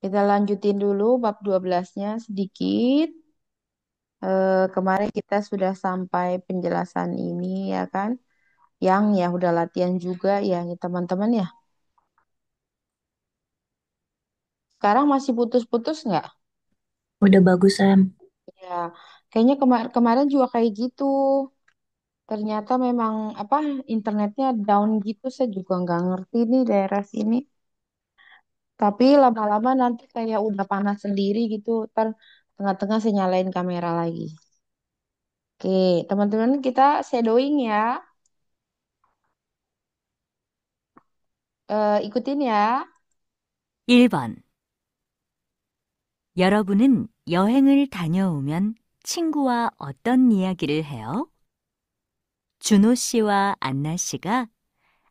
Kita lanjutin dulu bab 12-nya sedikit. Kemarin kita sudah sampai penjelasan ini ya kan. Yang ya udah latihan juga ya teman-teman ya. Sekarang masih putus-putus nggak? Udah bagus, Sam. Ya, kayaknya kemarin juga kayak gitu. Ternyata memang apa internetnya down gitu. Saya juga nggak ngerti nih daerah sini. Tapi lama-lama nanti kayak udah panas sendiri gitu. Ntar tengah-tengah saya nyalain kamera lagi. Oke, teman-teman kita shadowing ya. ikutin ya. 1번. 여러분은 여행을 다녀오면 친구와 어떤 이야기를 해요? 준호 씨와 안나 씨가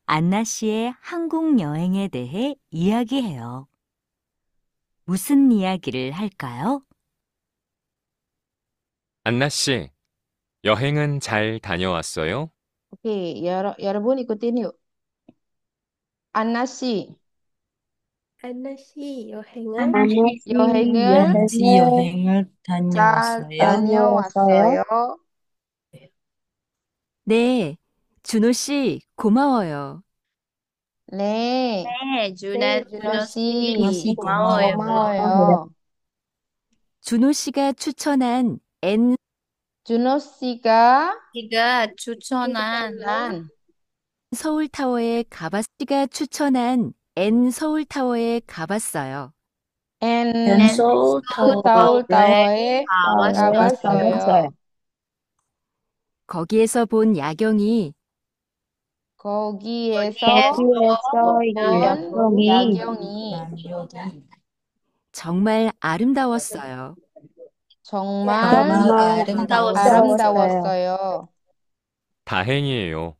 안나 씨의 한국 여행에 대해 이야기해요. 무슨 이야기를 할까요? 안나 씨, 여행은 잘 다녀왔어요? Oke, 여러분 ikutin yuk. 안나씨, 하나씩 여행을 안녕하시 여행을 안나씨 여행을 여행을 잘 다녀왔어요? 다녀왔어요? 다녀왔어요. 네, 준호 씨 고마워요. 네, 네, 준호 준호 씨, 준호 씨, 씨 고마워요. 고마워요. 고마워요. 준호 씨가 추천한 N 준호 씨가 씨가 추천한 난 서울타워에 가봤어요. N 앤서울 서울 타워에 타워에 타워에 가봤어요. 가봤어요. 거기에서 본 야경이 거기에서 거기에서 본 야경이 야경이 정말 아름다웠어요. 정말 정말 아름다웠어요. 아름다웠어요. 아름다웠어요. 다행이에요.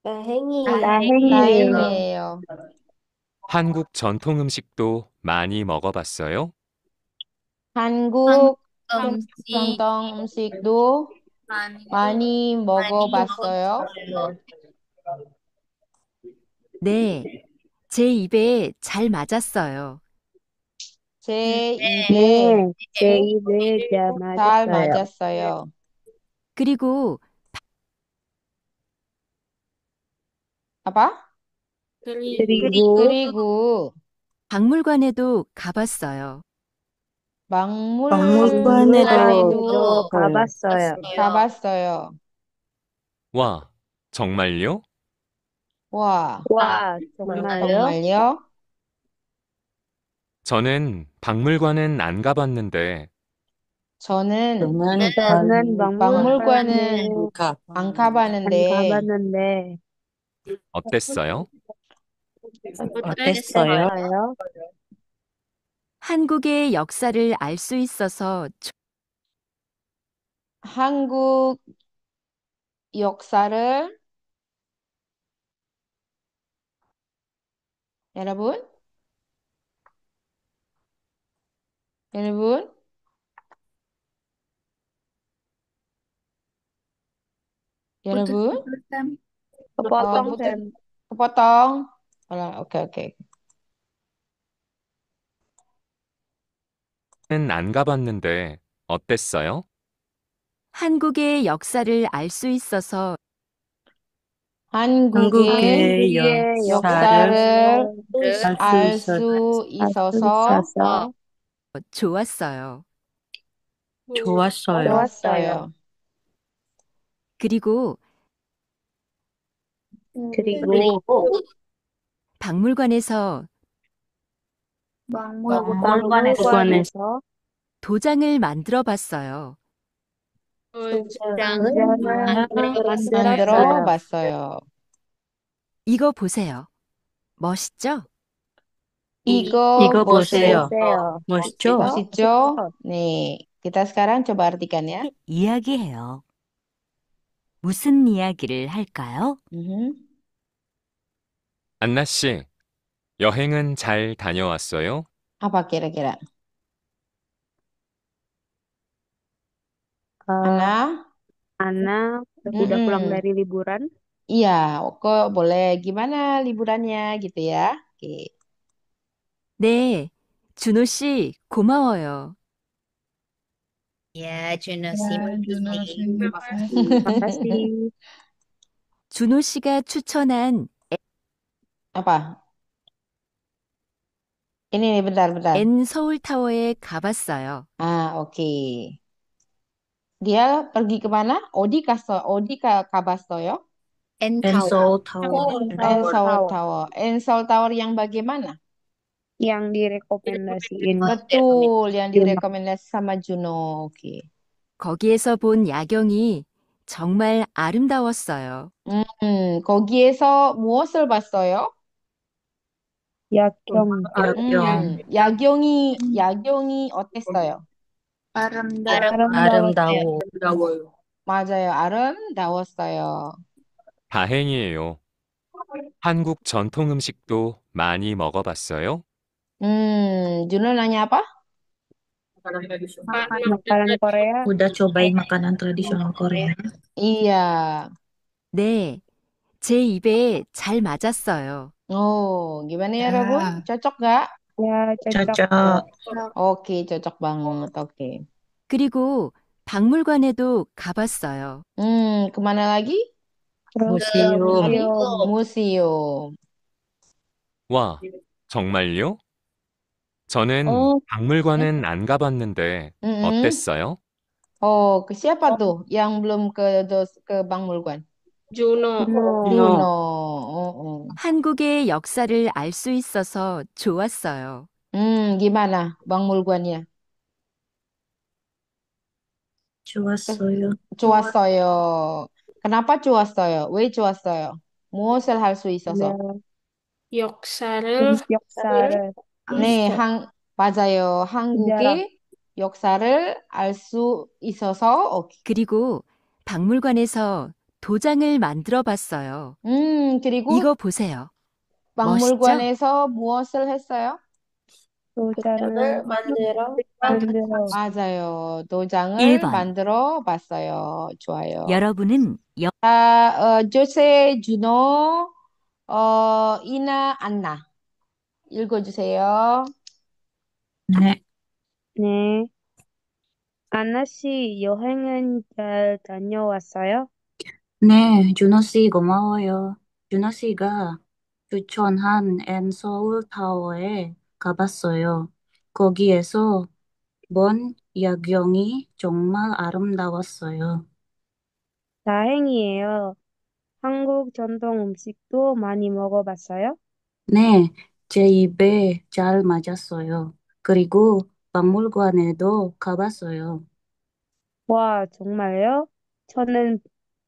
다행이에요. 다행이에요. 한국 전통 음식도 많이 먹어봤어요? 한국 음식 전통 음식도 많이 먹어봤어요. 네, 제 입에 잘 맞았어요. 제 입에 네, 제 입에 잘 잘 맞았어요. 맞았어요. 그리고 apa? 그리고 그리고 박물관에도 가봤어요. 박물관에도 박물관에도 가봤어요. 가봤어요. 와, 정말요? 와, 와, 정말요? 정말요? 저는 박물관은 안 가봤는데 저는 저는 박물관은 박물관에 안 안 가봤는데 가봤는데 어땠어요? 어땠어요? 어땠어요? 한국의 역사를 알 수 있어서 한국 역사를 여러분, 여러분, 여러분, Kepotong, putus, Sam. kepotong. Oke, oke. 안 가봤는데 어땠어요? 한국의 역사를 알 수 있어서 한국의 한국의 한국의 역사를 역사를 역사를 알 수 알 수 있어서 있어서 좋았어요. 좋았어요. 그리고 그리고 박물관에서 박물관에서 도장을 만들어 봤어요. 도장을 만들어 만들었어요. 봤어요. 이거 보세요. 멋있죠? 이거 보세요. 보세요. 멋있죠? 네. Kita sekarang coba artikan ya. 이야기해요. 무슨 이야기를 할까요? Mhm. 안나 씨, 여행은 잘 다녀왔어요? Apa kira-kira? Eh, Ana? Ana udah pulang Mm-mm. dari liburan. Iya, kok boleh gimana liburannya gitu ya? Oke. 네, 준호 씨, 고마워요. Ya, Juno makasih. Makasih. 준호 씨가 추천한 Apa? Ini nih, bentar. N 서울타워에 가봤어요. Ah, oke. Dia pergi kemana? Odi Kabastoyo. And And Tower. Seoul Tower. En Tower Seoul Tower Tower. En Seoul Tower yang bagaimana? yang direkomendasiin Betul, yang Juno. direkomendasi sama Juno. Oke. 거기에서 본 야경이 정말 아름다웠어요. 거기에서 무엇을 봤어요? 야경. 야경. 야경이 어땠어요? 아름다웠어요. 아름다워. 맞아요. 아름다웠어요. 다행이에요. 한국 전통 음식도 많이 먹어봤어요? Juno nanya apa? Makanan Korea. Udah cobain makanan tradisional Korea? Iya. 네, 제 입에 잘 맞았어요. Oh, gimana ya, Rabun? Ya, Cocok nggak? Ya, cocok. cocok. Oke, cocok banget. Oke. 그리고 박물관에도 가봤어요. Kemana lagi? Terus 무seum. museum. Museum. 와, 정말요? 저는 Oh, 박물관은 안 가봤는데 mm-mm. 어땠어요? Oh, ke siapa tuh yang belum ke Bang Mulwan? Juno. Juno. Oh, oh. 한국의 역사를 알 수 있어서 좋았어요. Gimana Bang Mulwannya? 좋았어요. 좋았어요. Kenapa 좋았어요? 왜 좋았어요? 무엇을 할 수 있어서? 네. 역사를 역사를 네, 알수 맞아요. sejarah. 한국의 역사를 알 수 있어서, 오케이. 그리고 박물관에서 도장을 만들어 봤어요. 그리고 이거 보세요. 멋있죠? 박물관에서 무엇을 했어요? 도장을 만들어 만들어. 맞아요. 도장을 1번. 만들어 봤어요. 좋아요. 여러분은 조세, 준호, 이나, 안나. 읽어주세요. 네. 네. 안나 씨, 여행은 잘 다녀왔어요? 네, 준호 씨 고마워요. 준호 씨가 추천한 앤 서울 타워에 가봤어요. 거기에서 본 야경이 정말 아름다웠어요. 다행이에요. 한국 전통 음식도 많이 먹어봤어요? 네, 제 입에 잘 맞았어요. 그리고 박물관에도 가봤어요. 와, 정말요? 저는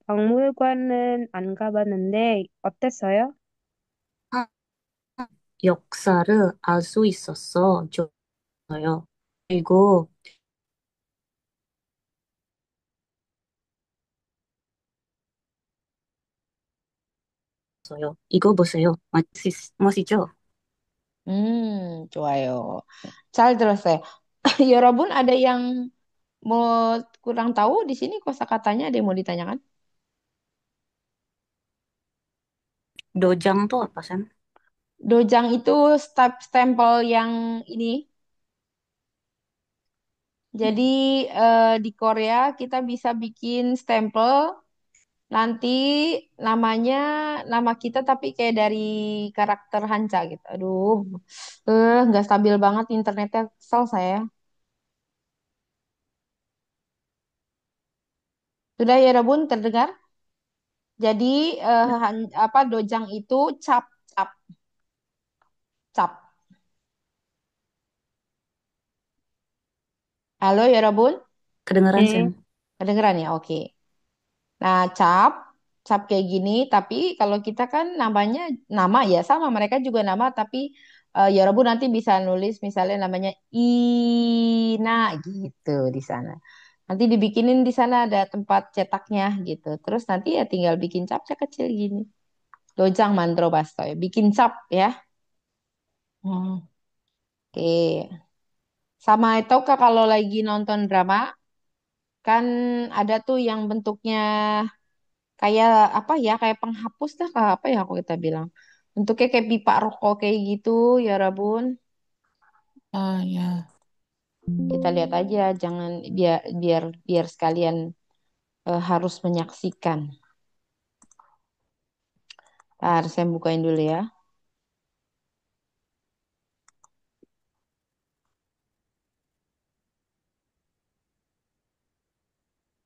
박물관은 안 가봤는데 어땠어요? 하- 역사를 알 수 있었어 좋아요. 그리고 이거 보세요. 멋있죠? 좋아요. 잘 들었어요. 여러분, ada yang mau kurang tahu di sini kosakatanya ada yang mau ditanyakan? 도장 또 apa, San? Dojang itu stempel yang ini. Jadi di Korea kita bisa bikin stempel nanti namanya nama kita tapi kayak dari karakter Hanca gitu. Aduh, nggak stabil banget internetnya, kesel saya. Sudah ya Rabun terdengar? Jadi apa dojang itu cap cap cap. Halo ya Rabun, Kedengeran, San? 네. kedengeran ya? Oke. Nah, cap kayak gini, tapi kalau kita kan namanya nama ya sama, mereka juga nama, tapi ya Rabu nanti bisa nulis misalnya namanya Ina gitu di sana. Nanti dibikinin di sana ada tempat cetaknya gitu. Terus nanti ya tinggal bikin capnya kecil gini. Dojang Mandro Basto ya, bikin cap ya. Oke. Sama itu Kak kalau lagi nonton drama kan ada tuh yang bentuknya kayak apa ya kayak penghapus dah kayak apa ya aku kita bilang bentuknya kayak pipa rokok kayak gitu ya Rabun. ya. Kita lihat aja, jangan biar biar biar sekalian harus menyaksikan. Ntar saya bukain dulu ya.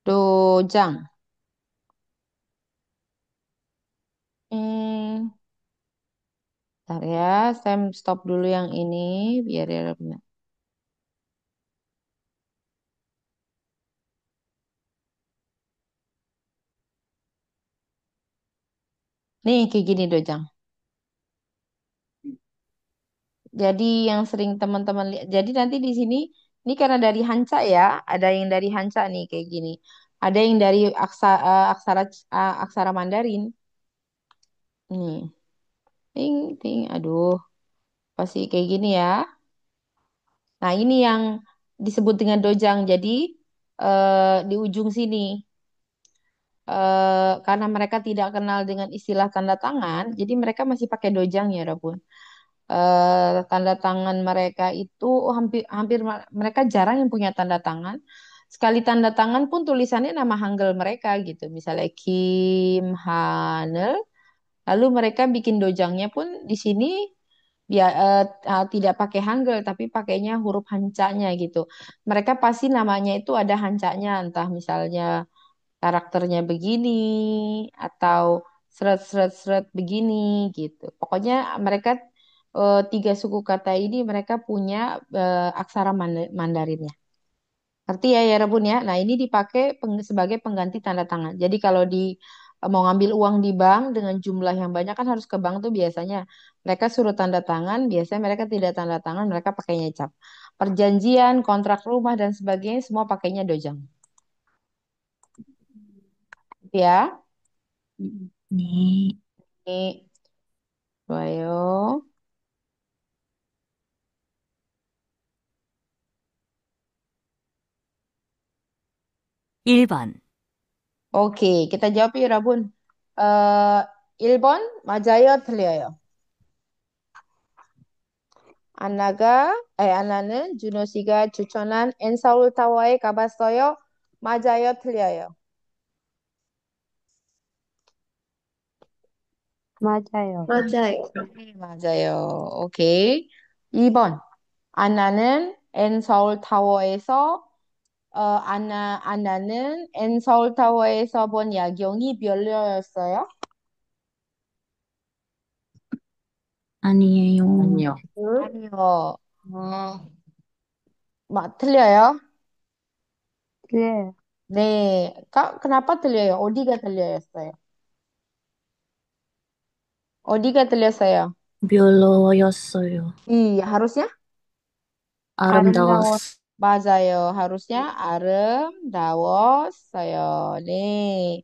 Dojang. Hmm, Ntar ya, saya stop dulu yang ini biar ya benar. Nih kayak gini Dojang. Jadi yang sering teman-teman lihat. Jadi nanti di sini, ini karena dari Hanca ya, ada yang dari Hanca nih kayak gini. Ada yang dari aksara Mandarin. Nih, ting ting, aduh, pasti kayak gini ya. Nah ini yang disebut dengan dojang. Jadi di ujung sini, karena mereka tidak kenal dengan istilah tanda tangan, jadi mereka masih pakai dojang ya, Rabun. Tanda tangan mereka itu hampir hampir mereka jarang yang punya tanda tangan. Sekali tanda tangan pun tulisannya nama Hangul mereka gitu. Misalnya Kim Hanel, lalu mereka bikin dojangnya pun di sini tidak pakai Hangul tapi pakainya huruf hancanya gitu. Mereka pasti namanya itu ada hancanya, entah misalnya karakternya begini atau seret-seret-seret begini gitu. Pokoknya mereka tiga suku kata ini mereka punya aksara Mandarinnya. Ngerti ya ya Rebun ya? Nah ini dipakai sebagai pengganti tanda tangan. Jadi kalau mau ngambil uang di bank dengan jumlah yang banyak kan harus ke bank tuh biasanya. Mereka suruh tanda tangan, biasanya mereka tidak tanda tangan, mereka pakainya cap. Perjanjian, kontrak rumah dan sebagainya semua pakainya dojang. Ya. 네. Ini 좋아요. 1번, Oke, kita jawab yuk, Rabun. Eh 1번 맞아요, 틀려요. 아나는 준호 씨가 추천한 엔서울타워에 가봤어요. 맞아요, 틀려요. 맞아요. 맞아요. 네, 맞아요. 오케이. 2번. 아나는 엔서울타워에서 아나는 엔서울타워에서 본 야경이 별로였어요. 아니에요. 아니요. 아니요. 틀려요? 네. 네. kenapa 들려요? 어디가 들려였어요? 어디가 들렸어요? 별로였어요. harusnya? 아름다워. 아름다웠어요. 맞아요. harusnya 아름다웠어요. 네.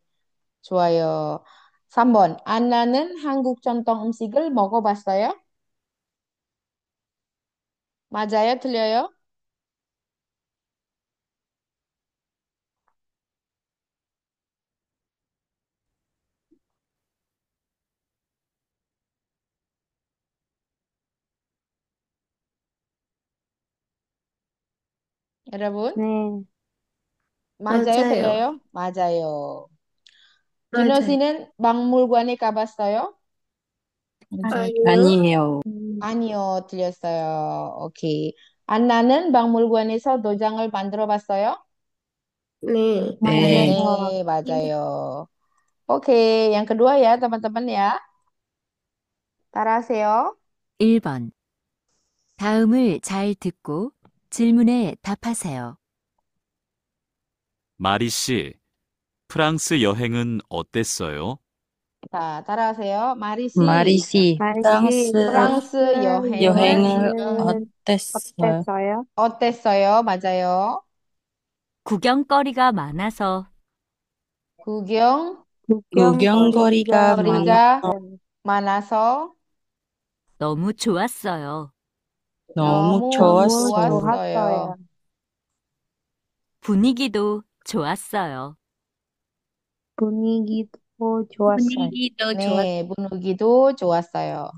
좋아요. 3번. 안나는 한국 전통 음식을 먹어봤어요? 맞아요? 틀려요? 여러분? 네. 맞아요? 맞아요. 틀려요? 맞아요. 준호 맞아요. 씨는 박물관에 가봤어요? 아니요. 아니에요. 아니요, 틀렸어요. 오케이. 안나는 박물관에서 도장을 만들어 봤어요? 네. 네. 맞아요. 네, 맞아요. Oke, yang kedua ya teman-teman ya. 따라하세요. 1번. 다음을 잘 듣고 질문에 답하세요. 마리 씨, 프랑스 여행은 어땠어요? 자, 따라하세요. 마리 씨, 마리씨, 날씨 프랑스 프랑스 프랑스 여행은 여행을 여행은 어땠어요? 어땠어요? 어땠어요? 맞아요. 구경거리가 많아서 구경거리가 구경거리가 많아 거리가 많았어요. 많아서 너무 좋았어요. 너무 너무 너무 좋았어요. 좋았어요. 좋았어요. 분위기도 좋았어요. 분위기도 좋았어요. 분위기도 좋았, 네, 분위기도 좋았어요.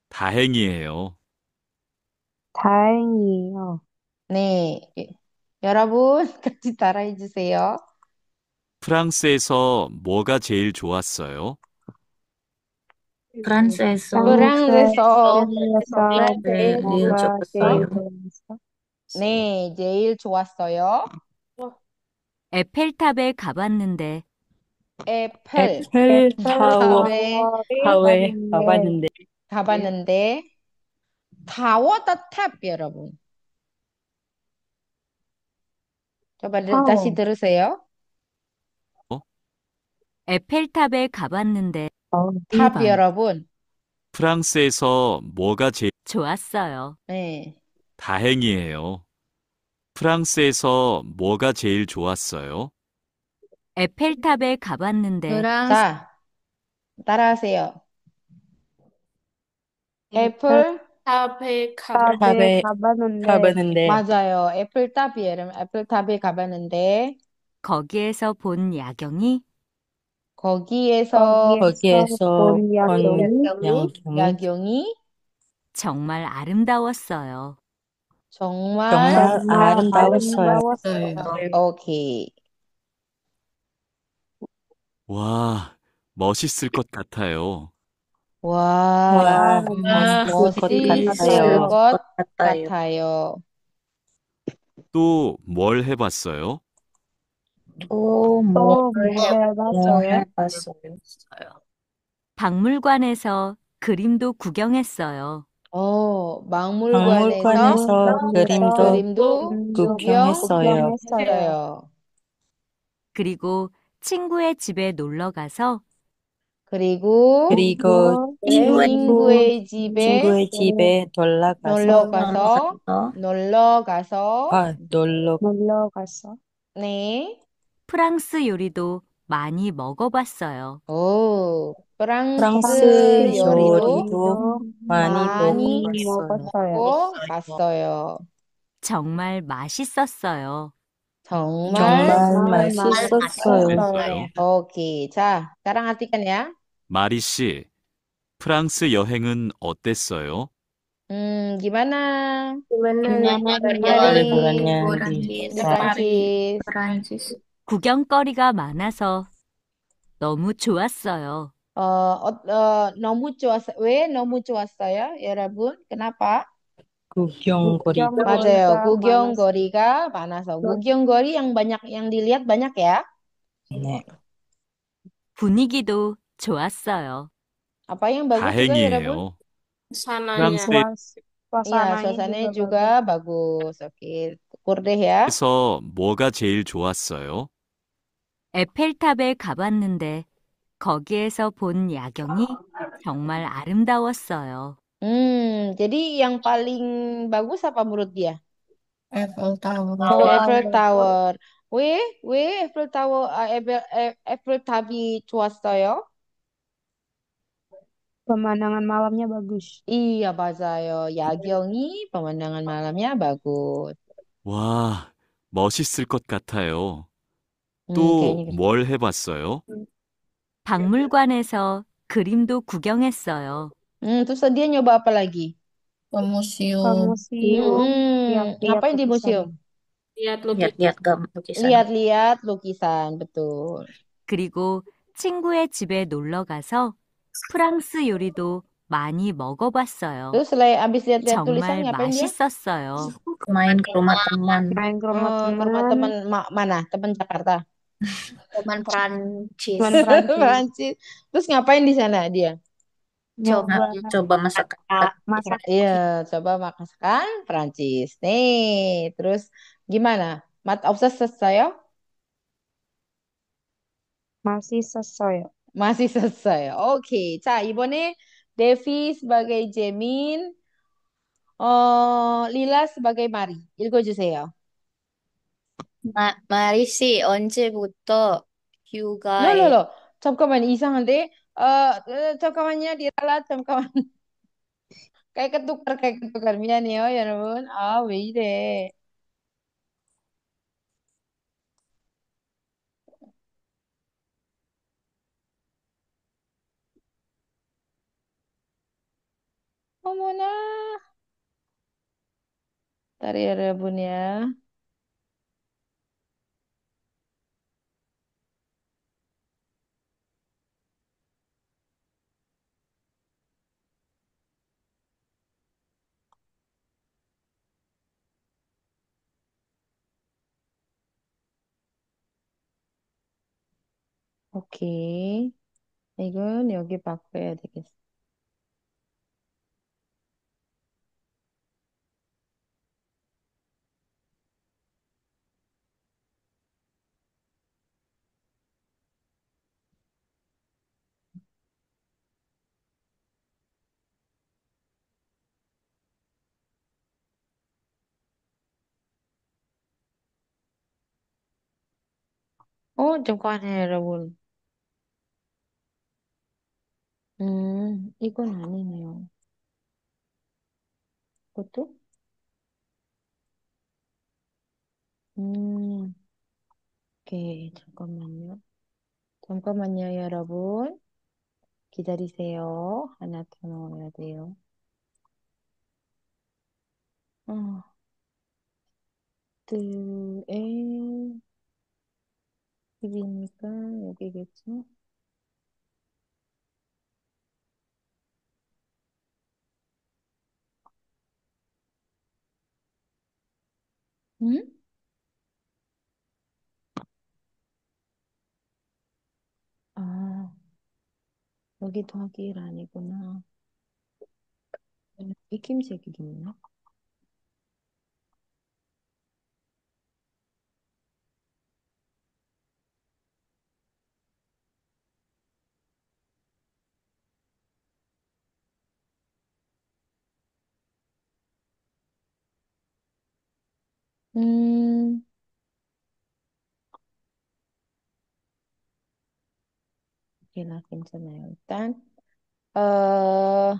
다행이에요. 다행이에요. 네. 여러분, 같이 따라해 주세요. 프랑스에서 뭐가 제일 좋았어요? 프랑스에서 프랑스에서, 프랑스에서 제일 뭐가 제일 좋았어요. 좋았어? 네, 제일 좋았어요. 에펠탑에 가봤는데 애플, 애플타워 탑에 타워에 가봤는데 가봤는데 가봤는데, 타워 더 탑, 여러분. 다시 타워. 들으세요. 어? 에펠탑에 가봤는데 탑, 1번 여러분. 프랑스에서 뭐가 제일 좋았어요. 네. 다행이에요. 프랑스에서 뭐가 제일 좋았어요? 에펠탑에 가봤는데 프랑스 자, 따라하세요. 애플, 탑에 탑에 탑에 가봤는데 가봤는데 맞아요. 애플탑이에요. 여러분. 애플탑에 가봤는데, 거기에서 본 야경이 거기에서 거기에서 거기에서 본 본 야경이 야경이 야경이 정말 아름다웠어요. 정말, 정말 정말 아름다웠어요. 아름다웠어요. 오케이. 와, 멋있을 것 같아요. 와, 와, 와, 멋있을 것 멋있을 같아요. 멋있을 것 것 같아요. 같아요. 또 뭘 해봤어요? 또 또 뭐 뭐 해봤어요? 해봤어요? 박물관에서 그림도 구경했어요. 막물관에서 박물관에서 박물관에서 그림도 그림도 그림도 구경했어요. 구경했어요. 구경했어요. 그리고 친구의 집에 놀러 가서 그리고 그리고 그리고 친구 친구의 집에 친구의 집에 놀러 놀러 가서, 가서 놀러 놀러 가서 네. 프랑스 요리도 많이 먹어봤어요. 프랑스 프랑스 프랑스 요리도 요리도 요리도 많이 많이 많이 먹었어요. 먹었어요. 먹어봤어요. 정말 맛있었어요. 정말, 정말 정말 맛있었어요. 맛있었어요. 오케이. 자, sekarang artikan ya. 마리 씨, 프랑스 여행은 어땠어요? Gimana? gimana Gimana Mari liburannya liburannya di di di Paris? Prancis. 프란시스. 구경거리가 많아서 너무 좋았어요. 너무 좋았어요. 왜 너무 좋았어요, 여러분? Kenapa? 구경거리가 맞아요. 구경거리가 많았어요. 구경거리가 많아서. 구경거리 yang banyak yang dilihat banyak ya. 네. 분위기도 좋았어요. Apa yang bagus juga, 여러분? 다행이에요. sananya 프랑스에서 Iya, 수아산anya suasananya juga juga bagus. bagus. Oke, ukur deh ya. 뭐가 제일 좋았어요? 에펠탑에 가봤는데 거기에서 본 야경이 정말 아름다웠어요. Jadi yang paling bagus apa menurut dia? Eiffel Tower. Eiffel Tower. 왜 Eiffel Tower, Eiffel 탑이 좋았어요? Pemandangan malamnya bagus. Iya, 맞아요. 야경이 pemandangan malamnya bagus. 와, 멋있을 것 같아요. 또 Kayaknya gitu. 뭘 해봤어요? 박물관에서 그림도 구경했어요. Terus dia nyoba apa lagi? Ke Ke museum. museum, lihat-lihat Ngapain di lukisan. museum? lihat lukisan Lihat-lihat lukisan. Lihat-lihat lukisan, betul. 그리고 친구의 집에 놀러 가서 프랑스 요리도 많이 먹어봤어요. Terus selain abis lihat-lihat tulisan, 정말 ngapain dia? 맛있었어요. Main ke rumah teman. Main ke rumah Ke rumah teman, teman mana? Teman Jakarta. teman Prancis. teman Prancis. Prancis. Terus ngapain di sana dia? Coba Nyoba Coba masakan masak Iya, coba makan Prancis. Nih, terus gimana? Mat 없었어요? masih sesuai. Masih selesai. Oke. 자, 이번에 데비 sebagai Jemin, Lila sebagai Mari. 읽어주세요. 마리씨, 언제부터 Loh, loh, 휴가에 loh. 잠깐만, 이상한데? 잠깐만요, 디랄라, 잠깐만. kayak ketukar. 미안해요, 여러분. 왜 이래. 어머나. Ntar ya Bun ya. 오케이. 이건 여기 바꿔야 되겠어. 잠깐만요, 여러분. 이건 아니네요. 그것도? 음, 오케이. 잠깐만요. 잠깐만요, 여러분. 기다리세요. 하나 더 넣어야 돼요. 어, 뜨에, 여기니까 여기겠죠? 응? 아, 여기 더하기 1 아니구나. 익힘색이 있나? 음, 오케이, 나 괜찮아요. 일단, 어,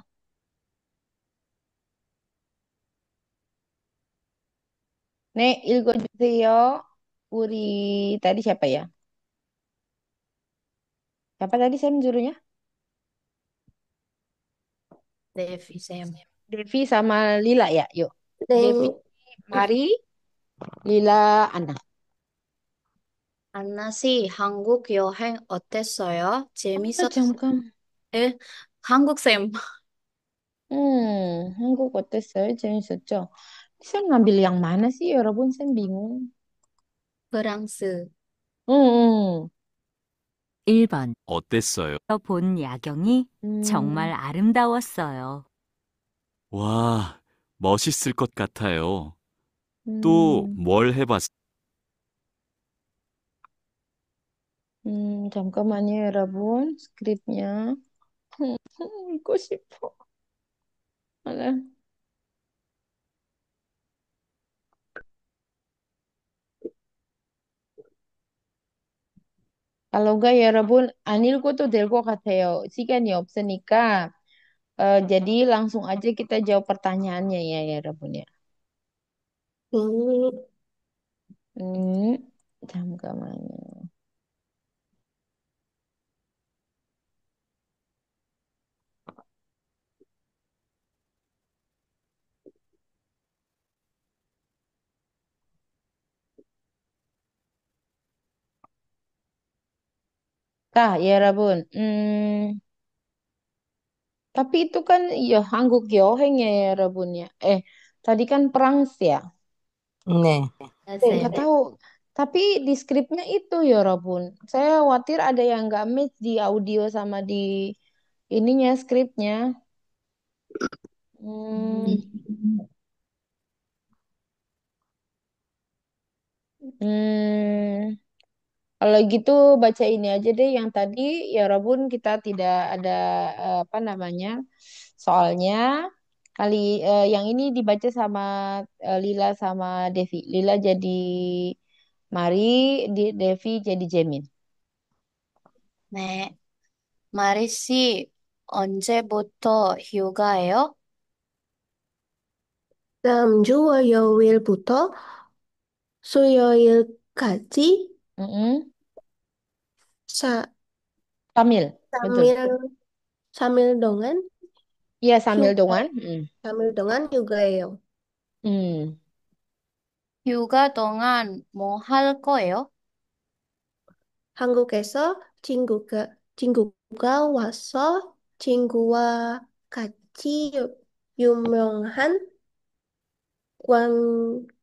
네, 읽어주세요. 우리, tadi siapa ya? Siapa tadi saya menjurunya? Devi Sam. Devi sama Lila ya, yuk. Devi, 네, Mari, Lila, Ana. 안나 씨, 한국 여행 어땠어요? 잠깐. 예? 한국 쌤. 한국 어땠어요? 재밌었죠? saya ngambil yang mana sih, 여러분? saya bingung. 프랑스. 음, 1번. 어땠어요? 본 야경이 정말 음, 아름다웠어요. 와, 멋있을 것 같아요. 또 음, 뭘 해봤어요? 잠깐만요, 여러분. skripnya. 읽고 싶어. Malah. Kalau enggak ya, 여러분, 안 읽어도 될 것 같아요. 시간이 없으니까. Jadi langsung aja kita jawab pertanyaannya ya, 여러분 ya. 음, Hmm, 잠깐만요. Nah, ya, 여러분. Tapi itu kan ya 한국 여행 ya, 여러분 ya. Tadi kan perang ya. 네. Nggak 쌤. tahu. Tapi di skripnya itu ya, Robun. Saya khawatir ada yang nggak match di audio sama di ininya skripnya. Hmm, hmm, kalau gitu baca ini aja deh yang tadi ya, Robun. Kita tidak ada apa namanya soalnya kali yang ini dibaca sama Lila sama Devi. Lila jadi Mari, Devi jadi Jemin. 네. 마리 씨, 언제부터 휴가예요? 다음 주 월요일부터 수요일까지 Mm-mm. 4, Kamil, betul. 3일 동안 Iya, sambil 휴가, dongan. 3일 동안 휴가예요. Hmm. 휴가 동안 뭐 할 거예요? 한국에서 친구가 와서 친구와 같이 유명한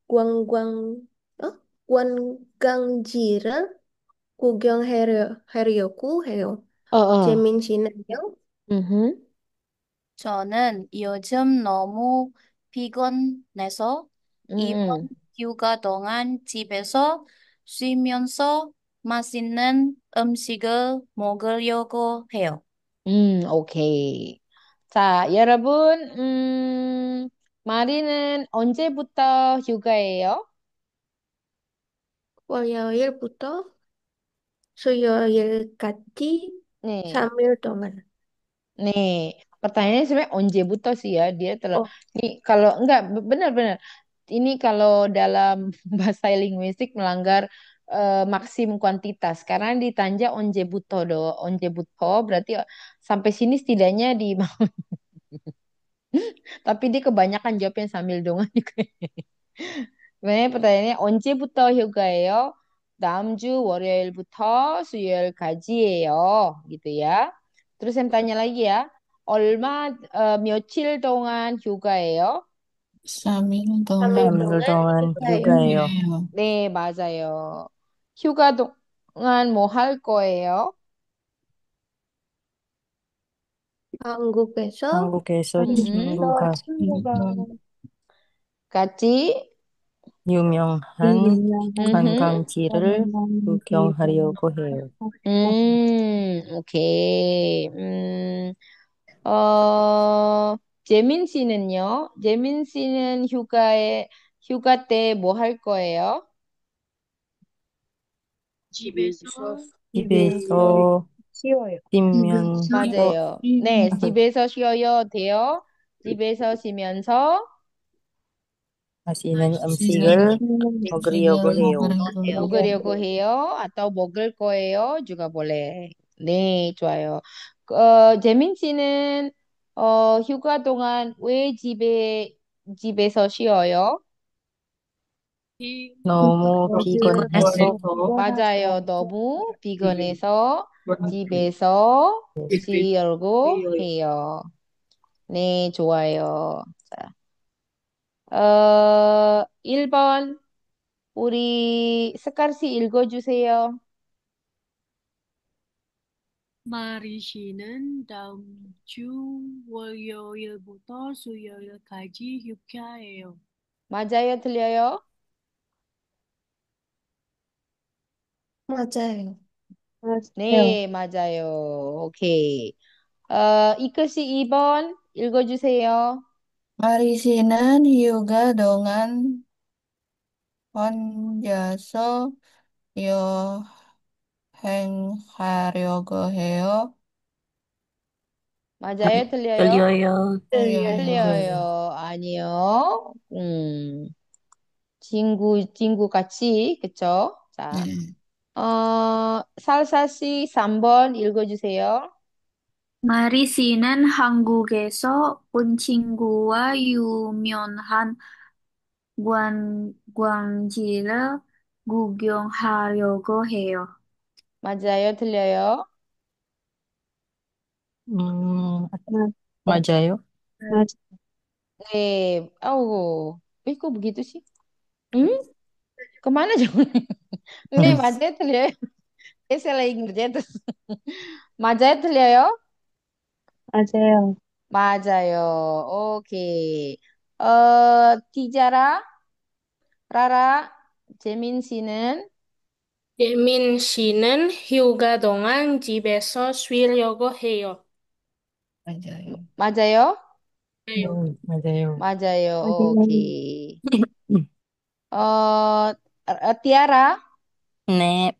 관광, 어? 관광지를 구경하려고 해요. 어. 재민 씨는요? 음. 저는 요즘 너무 피곤해서 이번 음. 휴가 동안 집에서 쉬면서 맛있는 음식을 먹으려고 해요. 오케이. 자, 여러분, 마리는 언제부터 휴가예요? 월요일부터 수요일까지 네. 3일 동안. Nih, pertanyaannya sebenarnya onjebuto sih ya. Dia Oh, ini kalau enggak benar-benar ini kalau dalam bahasa linguistik melanggar maksim kuantitas karena ditanja onjebuto onjebuto berarti sampai sini setidaknya di tapi dia kebanyakan jawabnya sambil dongan juga. Sebenarnya pertanyaannya 언제부터 휴가예요? 다음 주 월요일부터 수요일까지예요. gitu ya. Terus saya tanya lagi ya. 며칠 동안 휴가예요? 3일 3일 동안 3일 동안 동안 휴가예요. 휴가예요. 휴가예요. 네, 맞아요. 휴가 동안 뭐 할 거예요? 한국에서 한국에서 음, 한국에서 친구가 친구가 같이 유명한 음, 관광지를 관광지를 구경하려고 해요. 가고 오케이. 재민 씨는요? 재민 씨는 휴가 때 뭐 할 거예요? 집에서 집에서 집에서 쉬어요. 쉬면서 맞아요. 네, 집에서 쉬어요. 돼요. 집에서 쉬면서 맛있는 맛있는 음식을 먹으려고 음식을 해요. 먹으려고 먹으려고 해요. atau 먹을 거예요. juga boleh. 네, 좋아요. 재민 씨는 휴가 동안 왜 집에서 쉬어요? 너무 피곤해서 맞아요. 너무 피곤해서 집에서 쉬려고 해요. 네, 좋아요. 자, 1번 우리 스카르 씨 읽어주세요. 마리 씨는 다음 주 월요일부터 수요일까지 휴가예요. 맞아요, 틀려요? 맞아요. 맞아요. 네, 맞아요. 오케이. 이크 씨 2번 읽어주세요. 마리 씨는 휴가 동안 혼자서 여행하려고 해요. 맞아요, 틀려요? 들려요. 틀려요. 틀려요. 아니요. 친구 같이, 그쵸? 자, 네. 살사 씨 3번 읽어주세요. 마리씨는 한국에서 온 친구와 유명한 관광지를 구경하려고 해요. 맞아요, 틀려요? 음, 맞- 맞아요. 맞- 네, 아우, 왜 kok begitu sih? Hmm? Kemana jangan? 네, 맞아요, 틀려요? saya lagi ngerjain terus. 맞아요, 틀려요? 맞아요. 맞아요. 오케이. 티자라, 라라, 재민 씨는 예민 씨는 휴가 동안 집에서 쉬려고 해요. 맞아요. 맞아요? 맞아요. 맞아요. 맞아요. 오케이. 티아라, 네.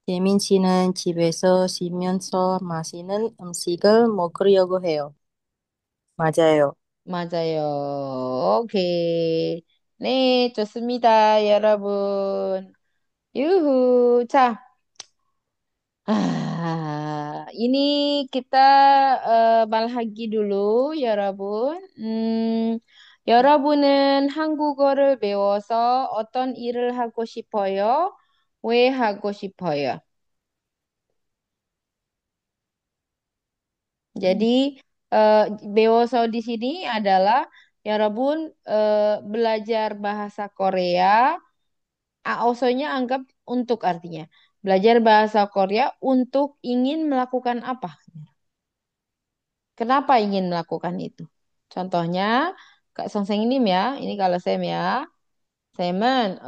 예민 씨는 집에서 쉬면서 맛있는 음식을 먹으려고 해요. 맞아요. 맞아요. 오케이. 네, 좋습니다, 여러분. 유후. 자, ini kita bahagi dulu, 여러분. 여러분은 한국어를 배워서 어떤 일을 하고 싶어요? 왜 하고 싶어요? Jadi 배워서 di sini adalah 여러분 belajar bahasa Korea. AOSO-nya anggap untuk artinya. Belajar bahasa Korea untuk ingin melakukan apa? Kenapa ingin melakukan itu? Contohnya, Kak Song생님 ya, ini kalau Sam ya. 쌤은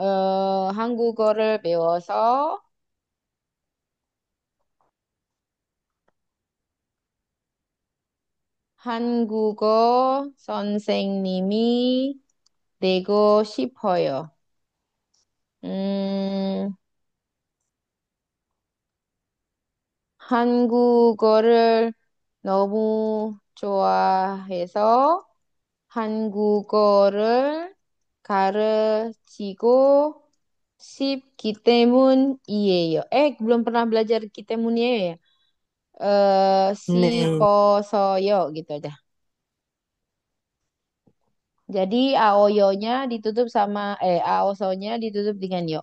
한국어를 배워서 한국어 선생님이 되고 싶어요. 음, 한국어를 너무 좋아해서 한국어를 가르치고 싶기 때문이에요. belum pernah belajar ki 때문이에요 ya. 네. 싶어서요 gitu aja. Jadi aoyo-nya ditutup sama aoso-nya ditutup dengan yo.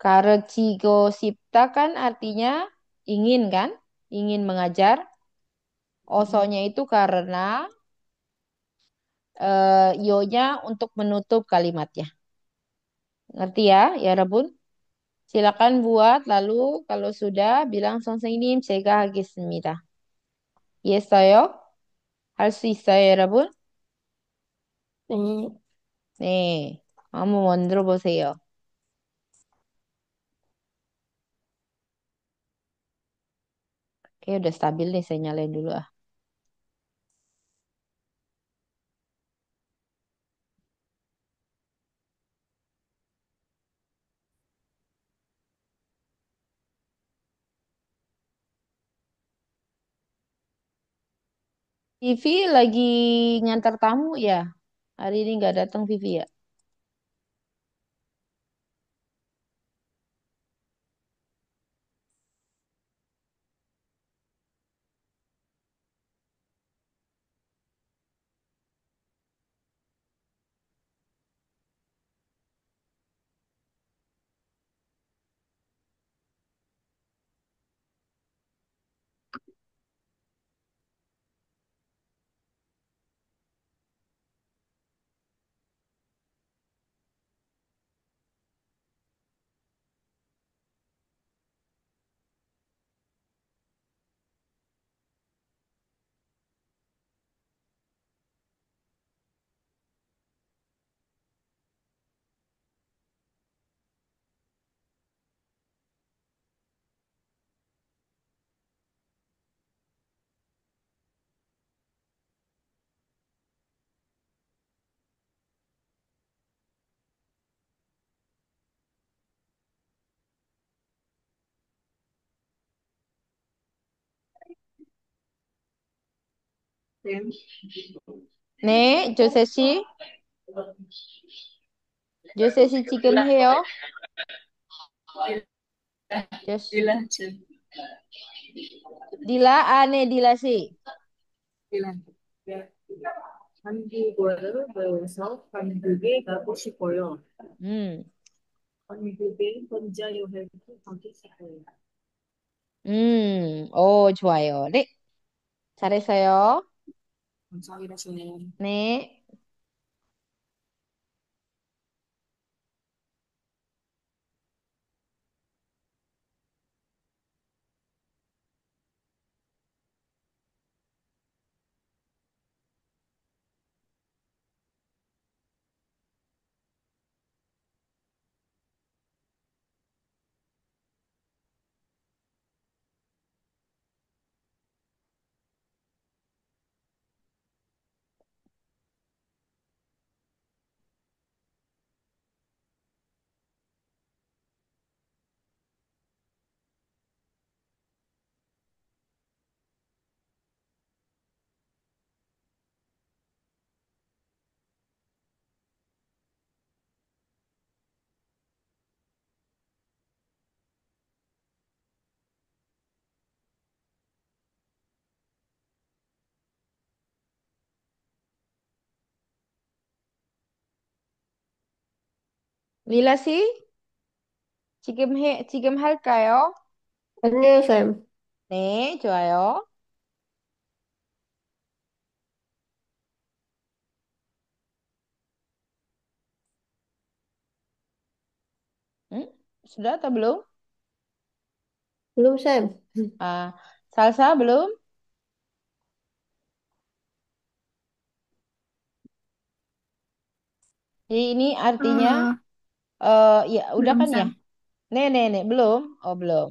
Karechigo sipta kan artinya ingin kan? Ingin mengajar. Osonya itu karena yo-nya untuk menutup kalimatnya. Ngerti ya, ya Rabun? Silakan buat lalu kalau sudah bilang 선생님 제가 하겠습니다. 이해했어요? 할 수 있어요, 여러분? 네. 네. 한번 만들어 보세요. Oke, udah stabil nih, saya nyalain dulu ah. Vivi lagi ngantar tamu ya? Hari ini nggak datang Vivi ya? 네, 조세 씨. 조세 씨 지금 해요? 조스. Dila, ane Dila sih. 한국어를 배워서 한국에 가고 싶어요. Hmm. 한국에 혼자 여행을 가고 싶어요. Oh 좋아요. 네, 잘했어요. 감사합니다, 선생님. 네. 릴라 씨, 지금 할까요? 아니요, 쌤. 네, 좋아요. Hmm? Sudah atau belum? Belum, 쌤. Ah, salsa belum? Jadi ini artinya, Eh, ya udah belum, kan ya? Sam. Nek, belum? Oh, belum.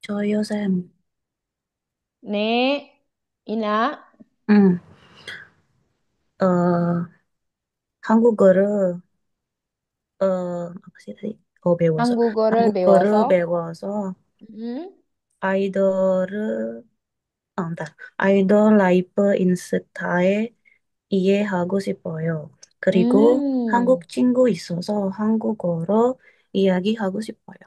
저요, 쌤. Nek, Ina, 음, 어, 한국어를, apa sih tadi? 배워서. 한국어를 한국어를 배워서, 배워서 음, 아이돌을, bentar. 아이돌 라이프 인스타에 이해하고 싶어요. 그리고 음, 한국 친구 있어서 한국어로 이야기하고 싶어요.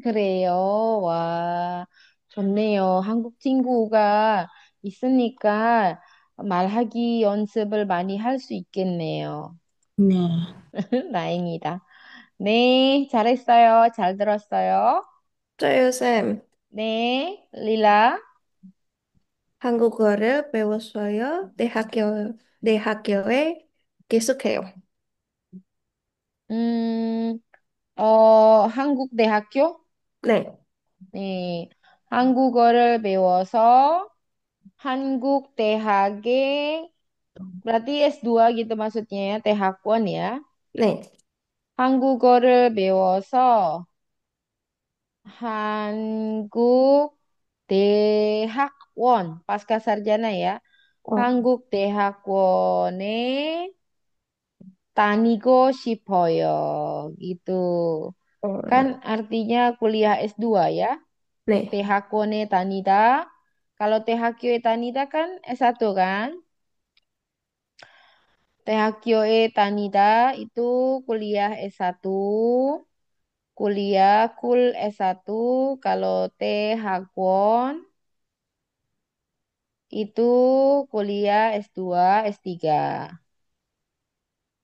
그래요. 와, 좋네요. 한국 친구가 있으니까 말하기 연습을 많이 할 수 있겠네요. 네. 다행이다. 네, 잘했어요. 잘 들었어요. 저요, 쌤. 네, 릴라. 한국어를 배웠어요. 네 학교에 계속해요. 음, 한국 대학교? 네, 네, 한국어를 배워서 한국 대학에 berarti S2 gitu maksudnya ya, 대학원 ya. 네, 한국어를 배워서 한국 대학원 pasca sarjana ya. 어, 한국 대학원에 다니고 싶어요. Gitu. Kan 네, artinya kuliah S2 ya. 네, 대학원에 다니다. Kalau 대학교에 다니다 kan S1 kan? 대학교에 다니다 itu kuliah S1. Kuliah kul S1. Kalau T Hakwon itu kuliah S2, S3.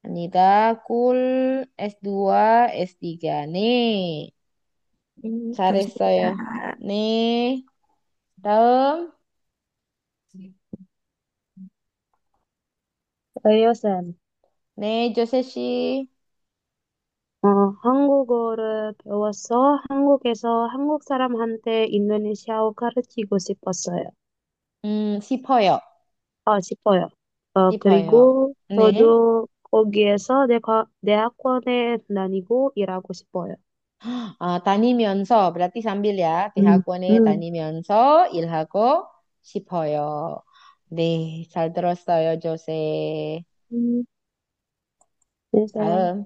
Anita kul S2, S3. nih. 감사합니다. 잘했어요. 네. 다음. 저요, 쌤. 네, 조세 씨. 어, 한국어를 배워서 한국에서 한국 사람한테 인도네시아어 가르치고 싶었어요. 싶어요. 싶어요. 싶어요. 그리고 네. 저도 거기에서 내 학원에 다니고 일하고 싶어요. 다니면서 berarti sambil ya 음, 대학원에 음, 다니면서 일하고 싶어요. 네, 잘 들었어요, 조세. 음, 네, 쌤. 다음.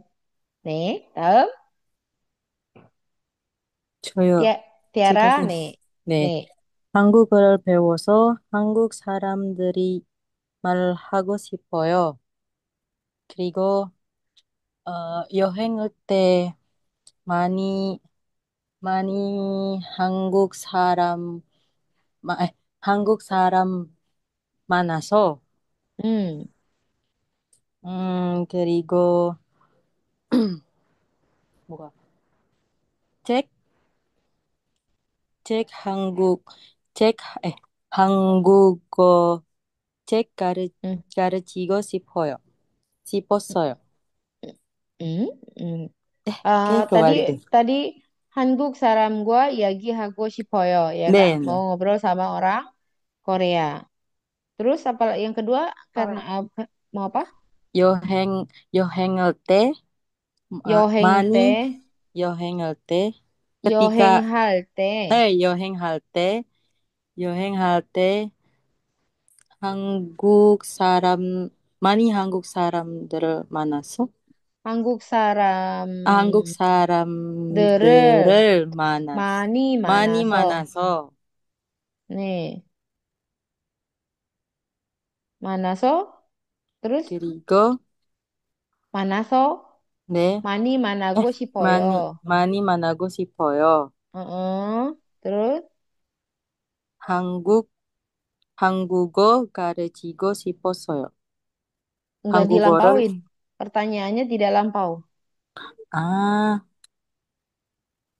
네, 다음. 저요. 제가 티아라, 네. 네. 네. 한국어를 배워서 한국 사람들이 말하고 싶어요. 그리고 여행을 때 많이 많이 한국 사람 많아서 음, 그리고 뭐가 책, 책 한국 책 한국어 책 음, 가르치고 싶었어요. 음, 음. Kayak Tadi kebalik deh. tadi 한국 사람과 이야기하고 싶어요, ya Kak. 네, Mau 네. ngobrol sama orang Korea. Terus apa yang kedua karena 어, apa? Mau apa? 여행할 때 여행 많이 때, 여행할 때 ketika 여행할 때, 여행할 때 여행할 때 한국 사람 많이 한국 사람들을 만나서 한국 한국 사람들을 사람들을 많이 많이 만나서, 만나서 네, 만나서, terus 그리고 만나서 네, 많이 만나고 싶어요. 많이 만나고 싶어요. terus 한국, 한국어 가르치고 싶었어요. Nggak 한국어를, dilampauin. Pertanyaannya tidak lampau. 아,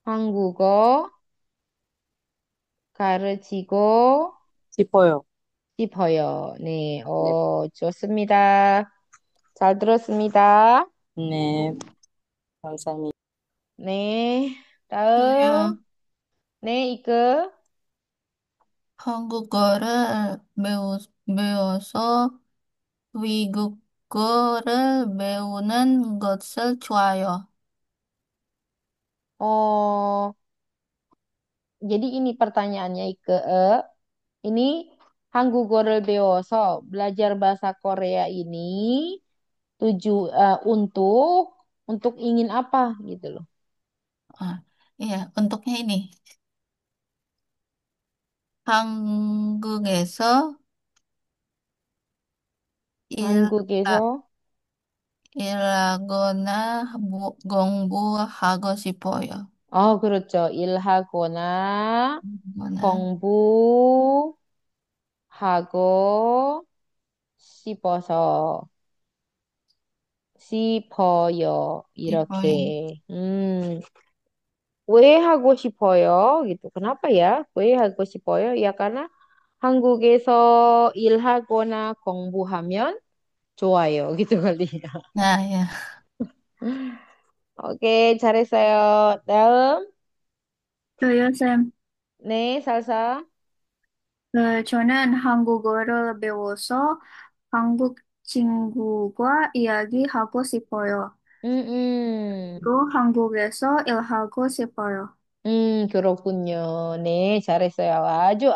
한국어 가르치고 싶어요. 싶어요. 네, 네. 좋습니다. 잘 들었습니다. 네, 감사합니다. 네, 다음. 저요. 네, 이거. 한국어를 배워서 외국어를 배우는 것을 좋아요. Oh, jadi ini pertanyaannya Ike. Ini 한국어를 배워서 belajar bahasa Korea ini untuk ingin apa gitu loh. Ah, iya, untuknya ini. 한국에서 일, 아, 한국에서 일하거나 공부하고 싶어요. 그렇죠. 일하거나 거나 공부하고 싶어서 싶어요. 싶어요. 이렇게. 왜 하고 싶어요? gitu. Kenapa ya? 왜 하고 싶어요? Ya karena 한국에서 일하거나 공부하면 좋아요. gitu kali ya. 아, 예. Oke, 잘했어요. 다음. 저요, 쌤. 네, 살사. 저는 한국어를 배워서 한국 친구가 이야기하고 싶어요. 음, 또 한국에서 일하고 싶어요. 그렇군요. 네, 잘했어요. 아주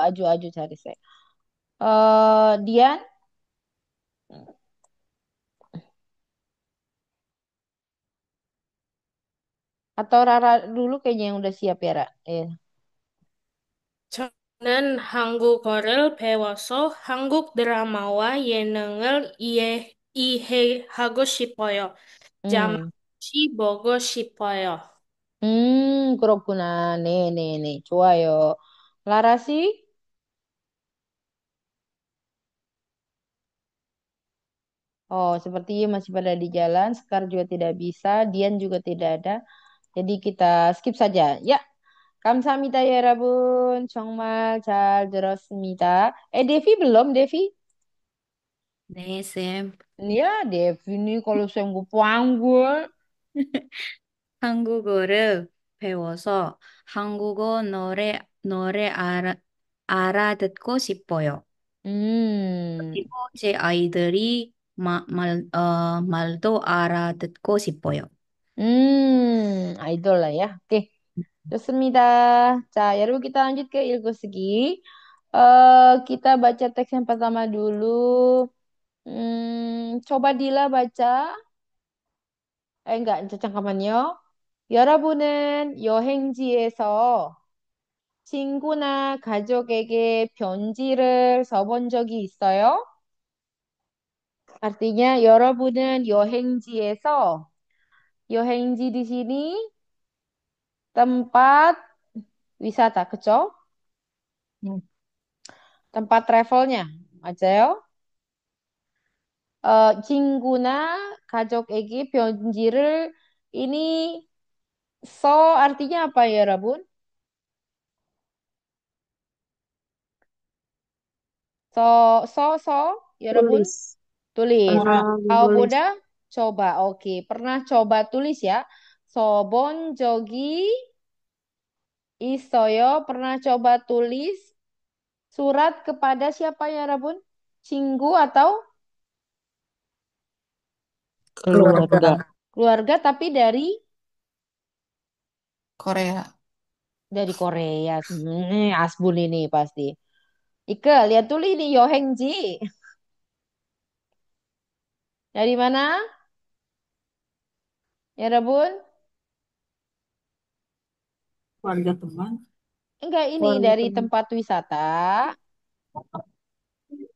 잘했어요. Dian atau Rara dulu kayaknya yang udah siap ya, Ra? 저는 한국어를 배워서 한국 드라마와 예능을 이해하고 싶어요. 음, 자막이 보고 싶어요. 그렇구나. 네. 좋아요. Lara sih? Sepertinya masih pada di jalan. Sekar juga tidak bisa. Dian juga tidak ada. Jadi kita skip saja. Ya, 감사합니다, 여러분. 정말 잘 들었습니다. Devi belum, Devi? 네, 쌤. Ya, Devi nih kalau saya nggak panggul. 한국어를 배워서 한국어 노래 알아듣고 싶어요. Hmm, 그리고 제 아이들이 말도 알아듣고 싶어요. idol lah ya. Oke, 좋습니다. 자, 여러분 kita lanjut ke 읽어쓰기. Kita baca teks yang pertama dulu. Coba Dila baca. Enggak, 잠깐만요. 여러분은 여행지에서 친구나 가족에게 편지를 써본 적이 있어요? Artinya, 여러분은 여행지에서, 여행지 di sini tempat wisata, 그쵸? tempat travelnya, 맞아요? 친구나 가족에게 편지를 ini artinya apa ya, Rabun? Ya, Rabun? tulis. Tulis. Pernah How menulis. boda? Coba. Oke. Pernah coba tulis ya? Sobon jogi isoyo. Pernah coba tulis surat kepada siapa ya, Rabun? Cinggu atau keluarga. keluarga tapi Korea. dari Korea. Asbun ini pasti. Ike, lihat dulu ini Yohengji. Dari mana? Ya, Rabun? Keluarga teman. Enggak, ini Keluarga dari teman. tempat wisata.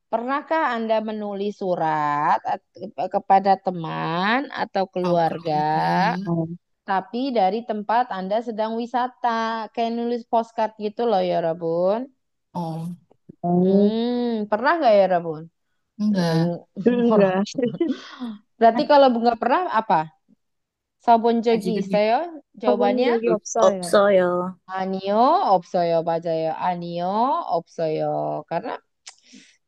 Pernahkah Anda menulis surat kepada teman atau Oh, keluarga, keluarga. tapi dari tempat Anda sedang wisata? Kayak nulis postcard gitu loh ya, Rabun. Oh, Pernah nggak ya, Rabun? Enggak. Enggak. Berarti kalau nggak pernah apa? sabun 아직은 저기 있어요? 가본 jawabannya? 적이 없어요. 없어요. 아니요, 없어요. 맞아요. 아니요, 없어요. karena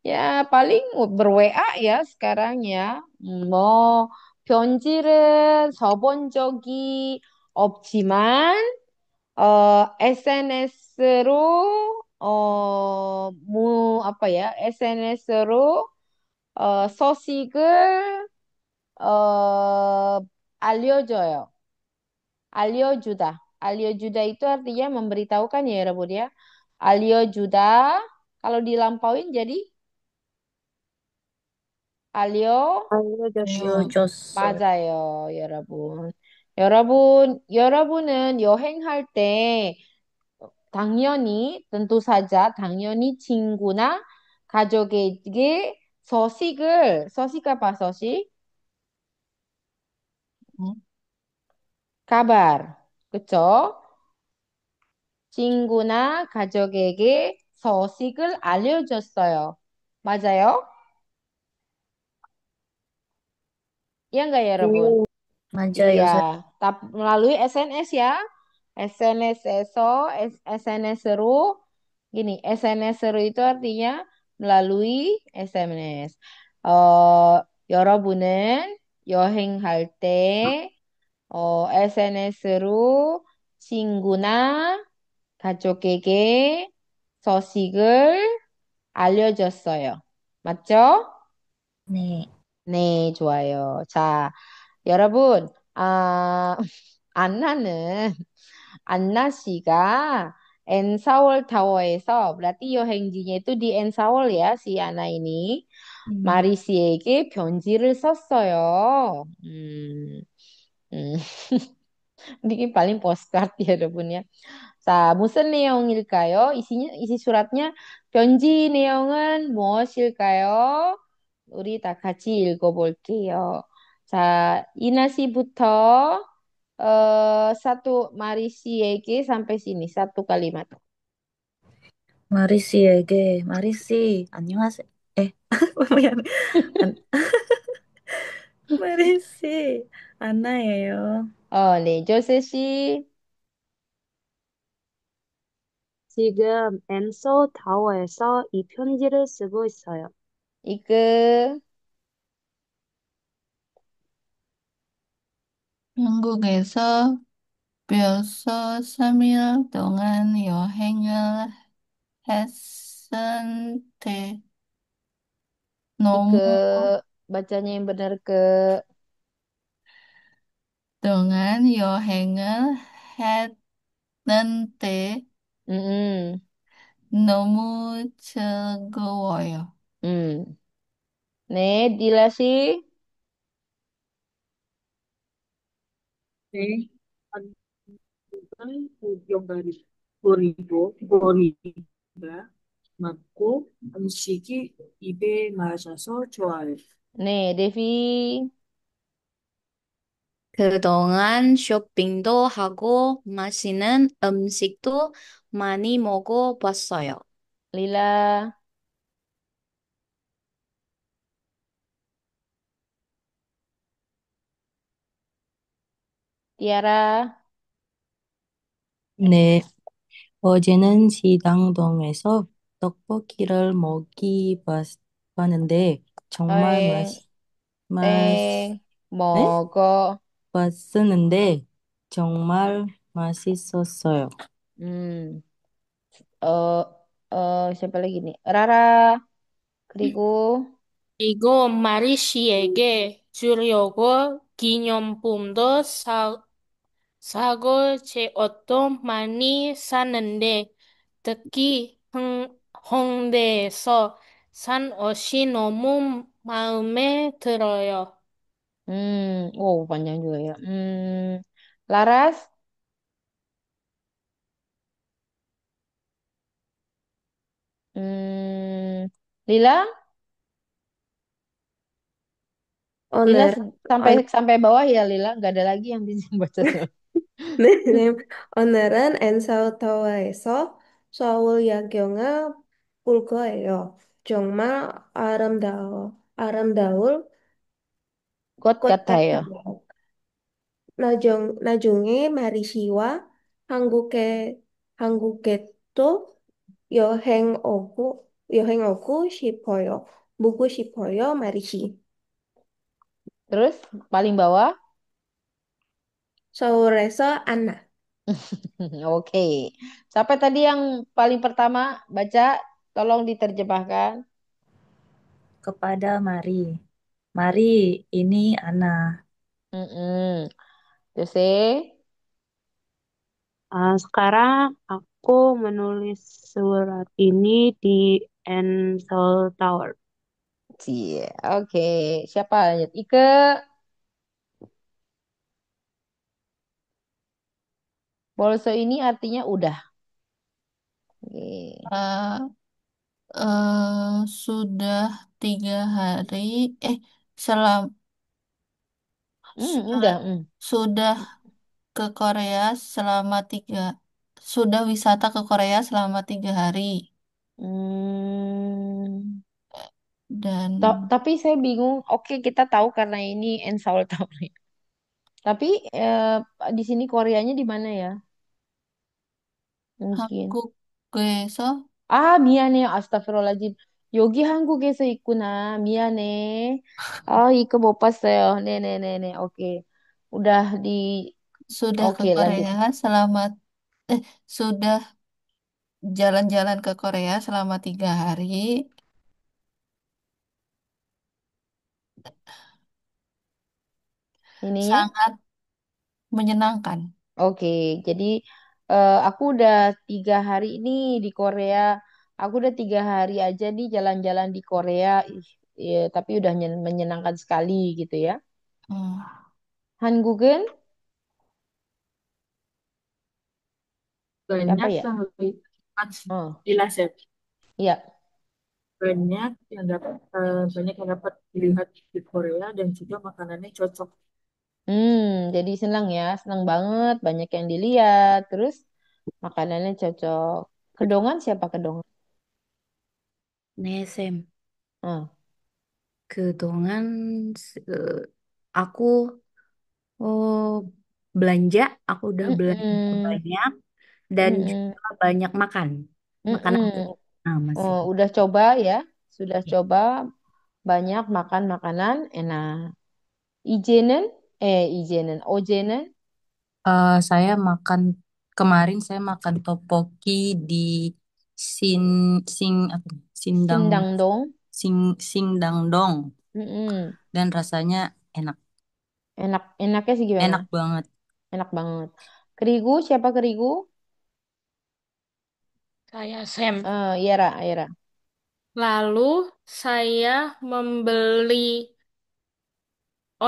ya paling ber-WA ya sekarang ya. 뭐 편지를 써본 적이 없지만 SNS로 apa ya? SNS로 소식을 알려줘요. 알려주다. 알려주다 itu artinya memberitahukan ya, Rabun ya. 알려주다. Kalau dilampauin jadi 알려. 알려줬어요. 알려줬어요. 맞아요, 여러분. 여러분은 여행할 때 당연히, tentu saja, 당연히 친구나 가족에게 소식 apa 소식? 응? kabar. 그쵸? 친구나 가족에게 소식을 알려줬어요. 맞아요? Iya nggak ya, Rabun? 네, Iya, 맞아요. melalui SNS ya. SNS SNS seru. Gini, SNS seru itu artinya melalui SMS. 여러분은 여행할 때 SNS로 친구나 가족에게 소식을 알려줬어요. 맞죠? 네. 네, 좋아요. 자, 여러분, 아, 안나는, 안나 씨가 엔사월 타워에서, berarti 여행지nya itu di Ensawol ya, si Ana ini. 마리 씨에게 편지를 썼어요. 음. 이게 paling postcard ya, 여러분 ya. 자, 무슨 내용일까요? isi suratnya 편지 내용은 무엇일까요? 우리 다 같이 읽어볼게요. 자, 이나 씨부터 satu Mari 씨에게 sampai sini satu kalimat. 마리씨, 안녕하세요. 에, 미안해. 안, 마리씨, 안나예요. 네, 조세 씨, 지금 앤서 타워에서 이 편지를 쓰고 있어요. 이그, 한국에서 벌써 3일 동안 여행을 했는데 이그, 너무 bacanya yang benar ke, 동안 여행을 했는데 mm, 너무 즐거워요. mm. 네, Dila 씨, 네. 한국은 구경거리, 거리가 많고 음식이 입에 맞아서 좋아요. 네, Devi, 그동안 쇼핑도 하고 맛있는 음식도 많이 먹어봤어요. Lila, Tiara, 네, 어제는 시장동에서 떡볶이를 봤는데 정말 땡, 맛, 땡, 네? 먹어. 맛있는데 정말 맛있었어요. 음, siapa lagi nih? Rara, 그리고, 이거 마리 씨에게 주려고 기념품도 사고 제 옷도 많이 샀는데 특히 홍대에서 산 옷이 너무 마음에 들어요. wow, panjang juga ya. Laras, Lila, Lila 오늘, sampai 온, sampai bawah ya Lila, nggak ada lagi yang bisa baca semua. 네, 오늘은 엔사우타워에서 서울야경을 꿀 거예요. 정말 아름다울 것 것 같아요. 같아요. 나중에 마리시와 한국에, 한국에 또 여행 오고 싶어요. 보고 싶어요, 마리시. Terus paling bawah, 서울에서 안나. oke. Sampai tadi yang paling pertama baca, tolong diterjemahkan. kepada Mari. Mari, ini Ana. Mm-mm. Terus, Sekarang aku menulis surat ini di Ansel Tower. oke. Siapa lanjut? Ike. Bolso ini artinya udah. Oke. Eh, sudah 3 hari, eh, selam, Udah. sudah ke Korea selama tiga, sudah wisata ke Korea selama 3 hari. Hmm. Dan Tapi saya bingung. Oke, kita tahu karena ini Ensaul tahu. Tapi di sini Koreanya di mana ya? Mungkin. 한국에서 미안해. 아스타피롤라진. 여기 한국에서 있구나. 미안해. 이거 못 봤어요. 네네네네. 오케이. udah di sudah ke oke lanjut. Korea selama, sudah jalan-jalan ke Korea selama 3 hari, Ininya. sangat menyenangkan. Oke, jadi aku udah 3 hari ini di Korea. Aku udah 3 hari aja nih jalan-jalan di Korea. Ih, ya, tapi udah menyenangkan sekali gitu ya. Hmm. Hangugen, apa Banyak ya? yang lebih Oh, jelas ya. iya. Banyak yang dapat dilihat di Korea dan juga makanannya cocok. Jadi senang ya, senang banget. Banyak yang dilihat. Terus makanannya cocok. Kedongan siapa kedongan? 네, 쌤. Oh. 그동안 aku oh, belanja, aku udah belanja Mm-mm. banyak dan Mm-mm. juga banyak makan. Makanan. Mm-mm. Nah, masih. Oh, udah coba ya? Sudah coba banyak makan makanan enak. Ijenin, ojenin, Saya makan kemarin saya makan topoki di Sin Sing apa nih? Sindang sindangdong. Singdangdong Mm-mm. dan rasanya enak Enaknya sih gimana? enak banget. Enak banget. Kerigu, siapa kerigu? Saya Sam. Yara, Yara. Lalu saya membeli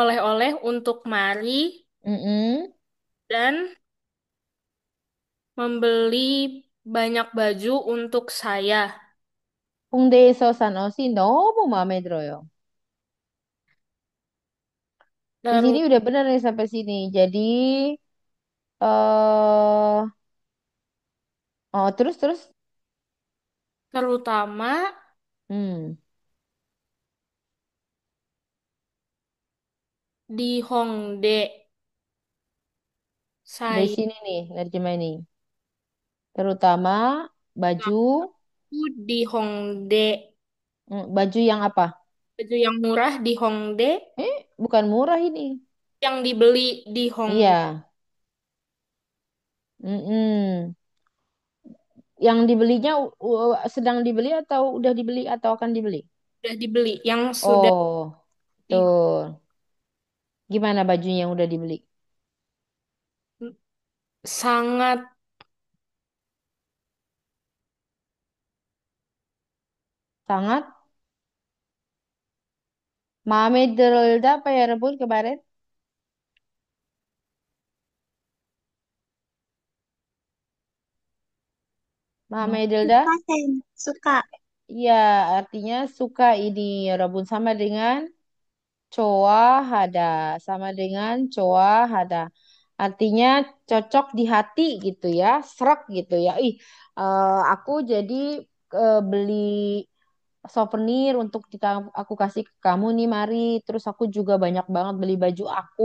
oleh-oleh untuk Mari Mm-mm. dan membeli banyak baju untuk saya. 홍대에서 산 옷이 너무 마음에 들어요. Di sini Terus udah bener nih sampai sini. Jadi, eh terus. terutama Hmm. di Hongdae. Dari Saya sini nih, nerjemah ini. Terutama baju, di Hongdae. baju yang apa? Baju yang murah di Hongdae, Bukan murah ini. yang dibeli di Hongdae. Iya. Mm-mm. Yang dibelinya sedang dibeli atau udah dibeli atau akan dibeli? Sudah dibeli, yang sudah Oh, di tuh. Gimana bajunya yang udah dibeli? sangat Sangat maame 들다 apa ya rebut kemarin? Maame Delda? Suka, Sen. Suka. Iya, artinya suka ini rebut sama dengan Coahada sama dengan coahada. Artinya cocok di hati gitu ya, serak gitu ya. Aku jadi beli souvenir untuk aku kasih ke kamu nih, mari. Terus aku juga banyak banget beli baju aku.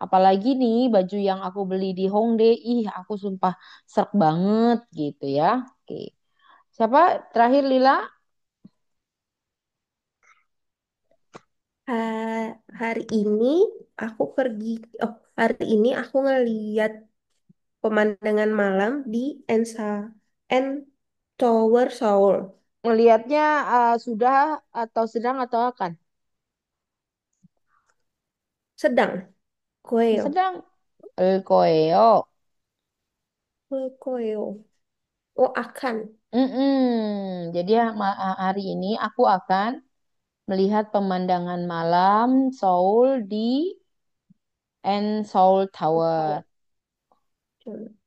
Apalagi nih baju yang aku beli di Hongdae, ih aku sumpah serk banget gitu ya. Oke. Siapa terakhir Lila? Hari ini aku pergi, oh hari ini aku ngeliat pemandangan malam di Ensa N Tower Seoul. Melihatnya sudah atau sedang atau akan? Sedang, koeo, Sedang. Koeo. koeo. Oh akan. Mm-mm. Jadi hari ini aku akan melihat pemandangan malam Seoul di Seoul Tower.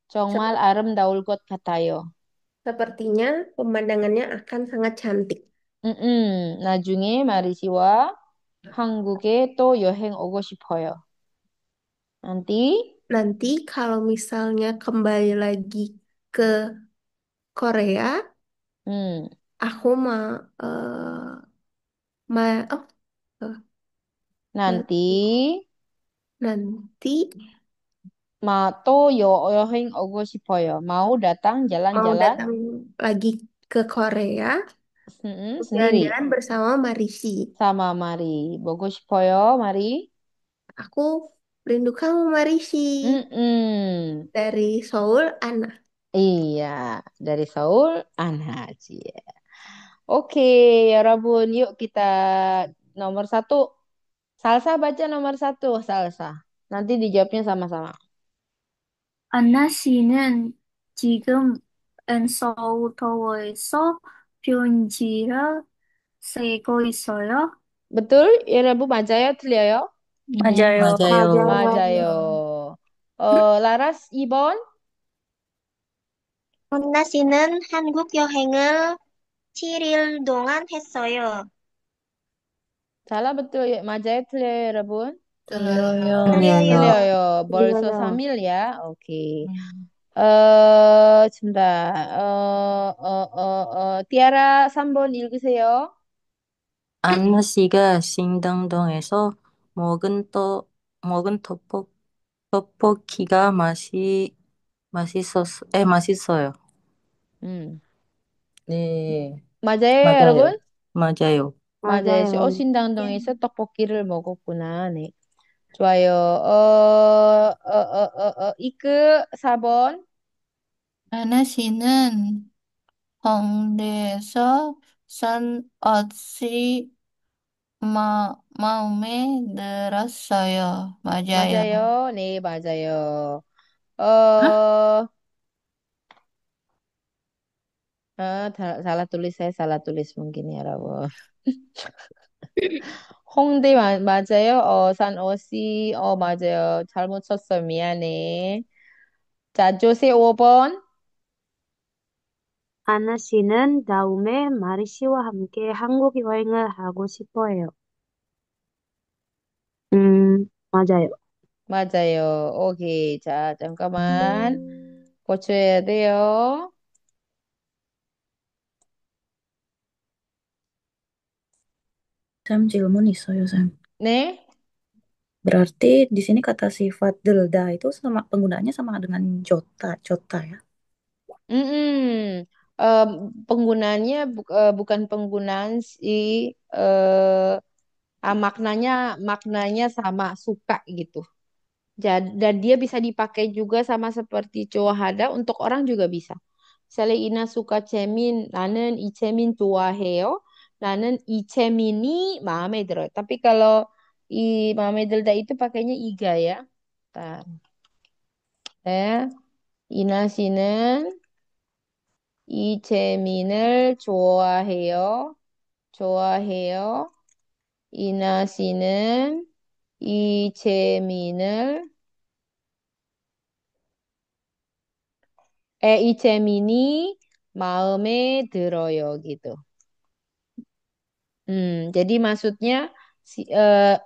정말 Sep- 아름다울 것 같아요. Sepertinya pemandangannya akan sangat cantik. 나중에 말이지와 한국에 또 여행 오고 싶어요. Nanti, Nanti kalau misalnya kembali lagi ke Korea, hmm, aku mau ma oh eh, ma- nanti nanti 여행 오고 싶어요. mau datang mau jalan-jalan datang lagi ke Korea, sendiri jalan-jalan bersama Marisi. sama Mari. 보고 싶어요, Mari. Aku rindu kamu Marisi. Mm-mm. Dari Seoul, Ana. Iya, dari Seoul, Anhaji. Oke, 여러분, yuk kita nomor satu. Salsa baca nomor satu, Salsa. Nanti dijawabnya sama-sama. 안나 씨는 지금 엔서우더워에서 비행기를 세고 있어요. Betul, ya Rabu 맞아요? 틀려요? 네, 맞아요. 맞아요. 맞아요. 맞아요. 라라스 2번? 건나 씨는 한국 여행을 7일 동안 했어요. salah betul ya. 맞아요? 틀려요, 여러분? 들려요. 틀려요. 틀려요. 틀려요. 벌써 그래요. 3일 ya. 오케이. 음. 자, 티아라 3번 읽으세요. 안나 씨가 신당동에서 먹은 먹은 떡볶이가 맛있어요. 음. 네, 맞아요, 맞아요. 여러분? 맞아요. 맞아요. 맞아요. 신당동에서 떡볶이를 먹었구나. 네. 좋아요. 이크 4번. 하나 씨는 홍대에서 산 옷이 마음에 들었어요. 맞아요. 맞아요. 네, 맞아요. 어, Hah? salah tulis saya salah tulis mungkin ya, 여러분. 홍대 맞아요. 산오시. 맞아요. 잘못 썼어요. 미안해. 자, 조세 5번. 아나 씨는 다음에 마리 씨와 함께 한국 여행을 하고 싶어요. 맞아요. 맞아요. 오케이. 자, 잠깐만. 고쳐야 돼요. Sam 질문 있어요, Sam. 네. Berarti di sini kata sifat delda itu sama penggunaannya sama dengan jota ya. Mm-mm. Penggunaannya bukan penggunaan si maknanya sama suka gitu. Dan dia bisa dipakai juga sama seperti hada untuk orang juga bisa. Misalnya Ina suka cemin, 나는 이 cemin 좋아해요. 나는 이 cemin이 마음에 들어요. Tapi kalau 마음에 들다 itu pakainya iga ya. Bentar. Ya. 이나 씨는 이재민을 좋아해요. 이나 씨는 이재민을, 이재민이 마음에 들어요, gitu. Jadi maksudnya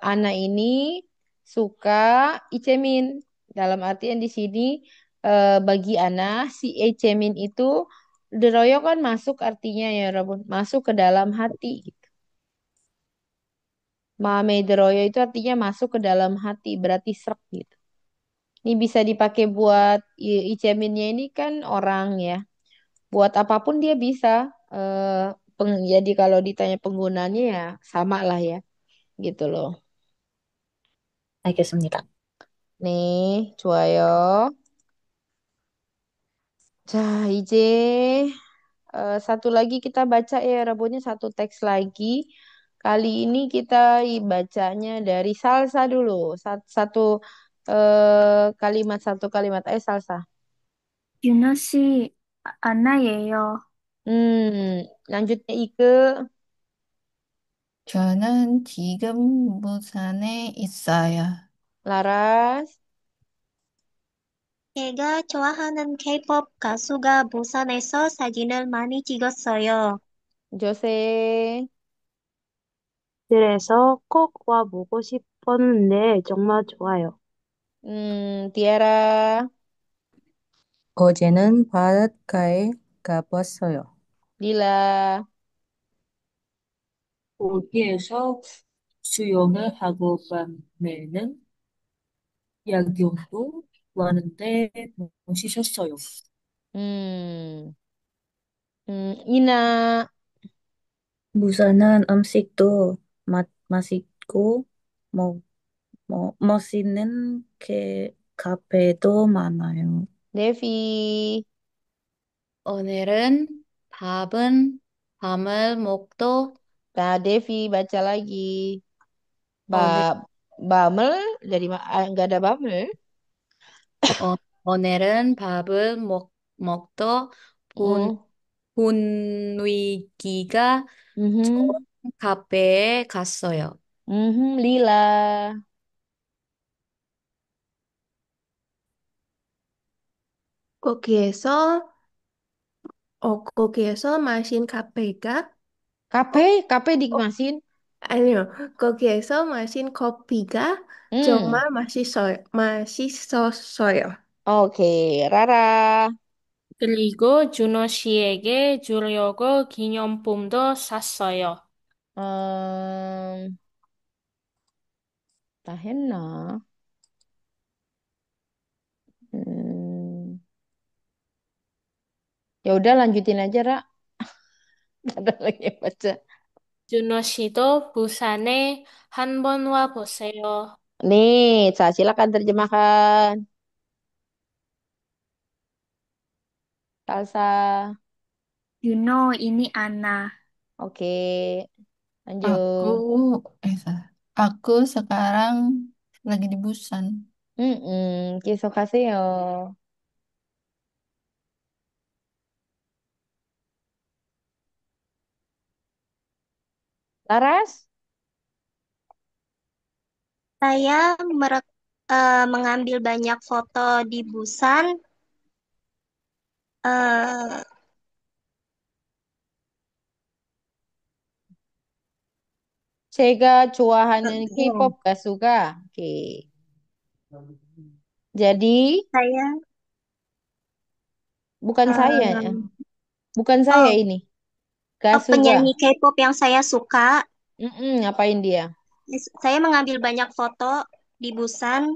Ana ini suka Icemin. Dalam artian di sini bagi Ana si Icemin itu Deroyo kan masuk artinya ya, Rabun. Masuk ke dalam hati, gitu. Mame deroyo itu artinya masuk ke dalam hati, berarti srek gitu. Ini bisa dipakai buat iceminnya ini kan orang ya. Buat apapun dia bisa. Jadi kalau ditanya penggunanya ya sama lah ya, gitu loh. 알겠습니다. 네, 좋아요. 자, 이제 satu lagi kita baca ya, Rabonya satu teks lagi. Kali ini kita bacanya dari Salsa dulu. Satu satu kalimat. Salsa. 윤호 씨, 안나예요. lanjutnya Ike, 저는 지금 부산에 있어요. Laras, 제가 좋아하는 K-pop 가수가 부산에서 사진을 많이 찍었어요. Jose, 그래서 꼭 와보고 싶었는데 정말 좋아요. Tiara, 어제는 바닷가에 가봤어요. Dila, 거기에서 수영을 하고 밤에는 야경도 많은데 멋있었어요. hmm, Ina, 부산은 음식도 맛있고, 뭐, 멋있는 카페도 많아요. Devi. 오늘은 밤을 먹도 Nah, Devi baca lagi. 오늘 Bamel nggak ada bamel. 오늘은 먹도 분 Hmm. 분위기가 좋은 Mhm. 카페에 갔어요. Lila. 거기에서 거기에서 마신 카페가 Kape 어, dikemasin. 아니요. 거기에서 마신 커피가 Hmm. 정말 맛있었어요. Oke, Rara. 그리고 준호 씨에게 주려고 기념품도 샀어요. Um, Tahena. Hmm. Ya udah lanjutin aja, Ra. Nggak ada lagi yang baca. 준호 씨도 부산에 한번 와 보세요. Nih, silakan terjemahkan. Salsa. 윤호, ini Ana. Oke, Aku, lanjut. salah. Aku sekarang lagi di Busan. Kisokaseo. Laras? Saya mengambil banyak foto di Busan. Eh, 제가 좋아하는 oh, K-pop 가수가. Oke. Jadi, saya bukan saya ya. eh, Bukan saya oh, ini. Gasuga. penyanyi K-pop yang saya suka. Ngapain dia? Saya mengambil banyak foto di Busan.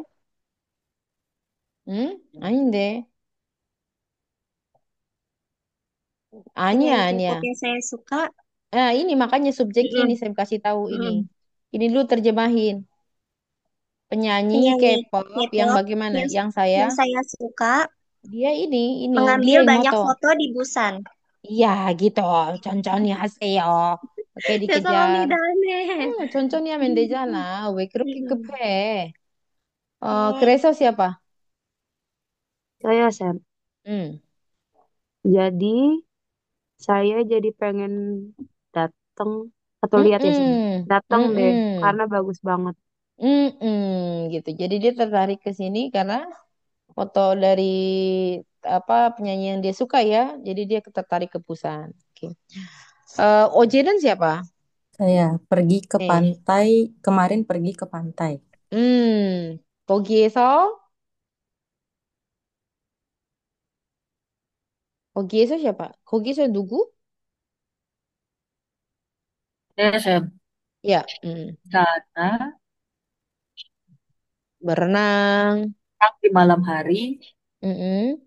아닌데. Penyanyi 아니야, K-pop 아니야. yang saya suka. Ini makanya subjeknya Mm-mm, ini saya kasih tahu ini. mm-mm. Ini dulu terjemahin. Penyanyi Penyanyi K-pop yang K-pop bagaimana? yang Yang saya, yang saya suka dia dia mengambil yang banyak moto. foto di Busan. Iya, gitu. 천천히 하세요. Oke, dikejar. 죄송합니다네. 천천히 하면 되잖아. 왜 그렇게 Mm-mm. 급해? 네. 그래서 siapa? Saya Sam. Hmm. Jadi saya jadi pengen datang atau lihat ya Sam. Mm-mm. Datang deh Mm-mm. karena bagus banget. Gitu. Jadi dia tertarik ke sini karena foto dari penyanyi yang dia suka ya. Jadi dia tertarik ke Busan. Oke. Oje dan siapa? Saya pergi ke Nih. pantai, kemarin pergi ke pantai. 거기에서 거기에서 siapa? 거기서 누구? saya Ya, sana berenang. di malam hari Mm-mm.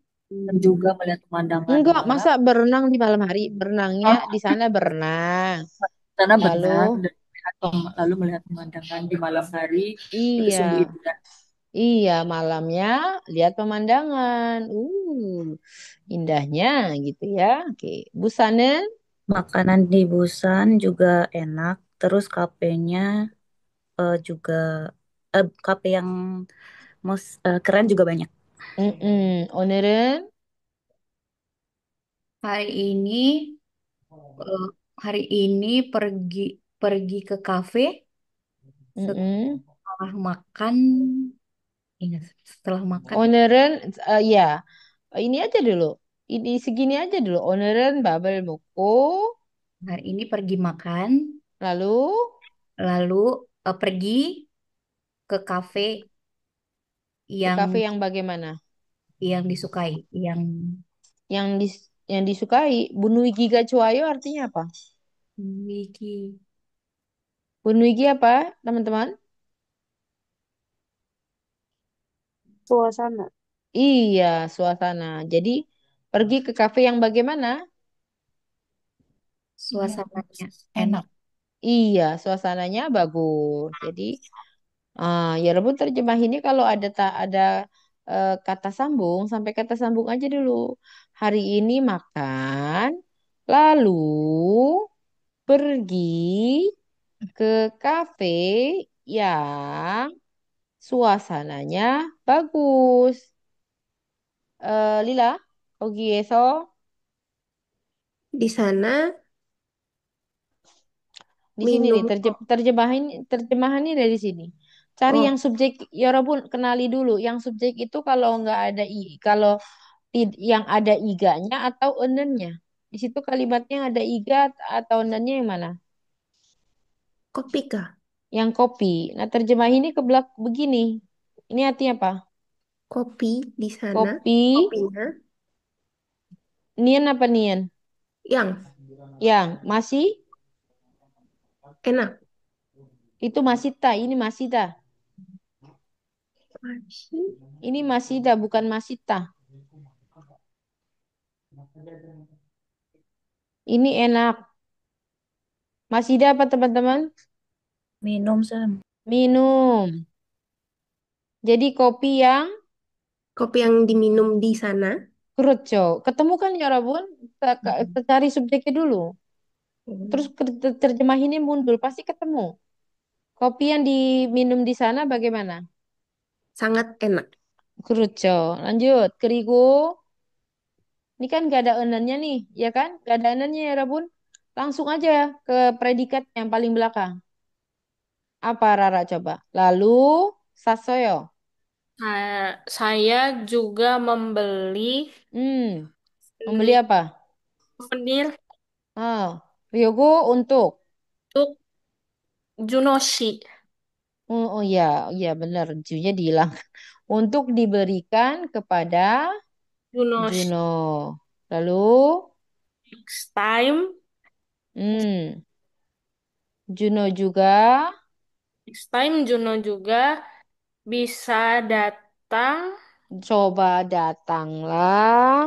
dan juga melihat pemandangan Enggak, malam. masa berenang di malam hari? Berenangnya Oh, di sana berenang. sana Lalu, berenang dan lalu melihat pemandangan di malam hari itu iya, sungguh indah. iya malamnya lihat pemandangan. Indahnya gitu ya. Oke, Busanen. Makanan di Busan juga enak. Terus juga kafe yang keren juga banyak. 오늘은 Hari ini eh, hari ini pergi pergi ke kafe mm-mm. setelah makan. Ingat, setelah makan 오늘은 ya ini aja dulu. Ini segini aja dulu. 오늘은 밥을 먹고 hari ini pergi makan lalu lalu pergi ke kafe ke kafe yang yang bagaimana? disukai, yang Yang yang disukai. Bunuigi ga 좋아요 artinya apa? memiliki Bunuigi apa, teman-teman? Suasana. Iya, suasana. Jadi pergi ke kafe yang bagaimana? suasananya Enak. enak. Iya, suasananya bagus. Jadi, ya Rebun terjemah ini kalau ada tak ada kata sambung, sampai kata sambung aja dulu. Hari ini makan, lalu pergi ke kafe yang suasananya bagus. Lila, 거기에서 Di sana di sini nih minum terjemahannya dari sini. Cari yang oh subjek, ya Robun, kenali dulu. Yang subjek itu kalau nggak ada kalau yang ada iganya atau enennya. Di situ kalimatnya ada iga atau enennya yang mana? kopi kah? Yang kopi. Nah, terjemah ini ke belak begini. Ini artinya apa? Kopi di sana, Kopi, kopinya nian apa nian? yang Yang masih enak. itu masih ta, ini masih ta. Masih Ini masih ta, bukan masih ta. Ini enak. Masih ada apa teman-teman? Minum, Sam. Minum. Jadi kopi yang kopi yang diminum di sana. keruco. Ketemu kan ya Rabun? Cari subjeknya dulu. Terus Hmm, terjemahinnya mundur. Pasti ketemu. Kopi yang diminum di sana bagaimana? sangat enak. Keruco. Lanjut. Kerigo. Ini kan gak ada enennya nih. Ya kan? Gak ada enennya ya Rabun. Langsung aja ke predikat yang paling belakang. Apa Rara coba? Lalu sasoyo. Saya juga membeli Hmm. Membeli ini apa? souvenir Ryogo untuk. untuk Junoshi. Oh ya, ya benar. Junya dihilang. Untuk diberikan kepada Junoshi. Juno. Lalu, Next time, hmm, Juno juga next time Juno juga bisa datang coba datanglah.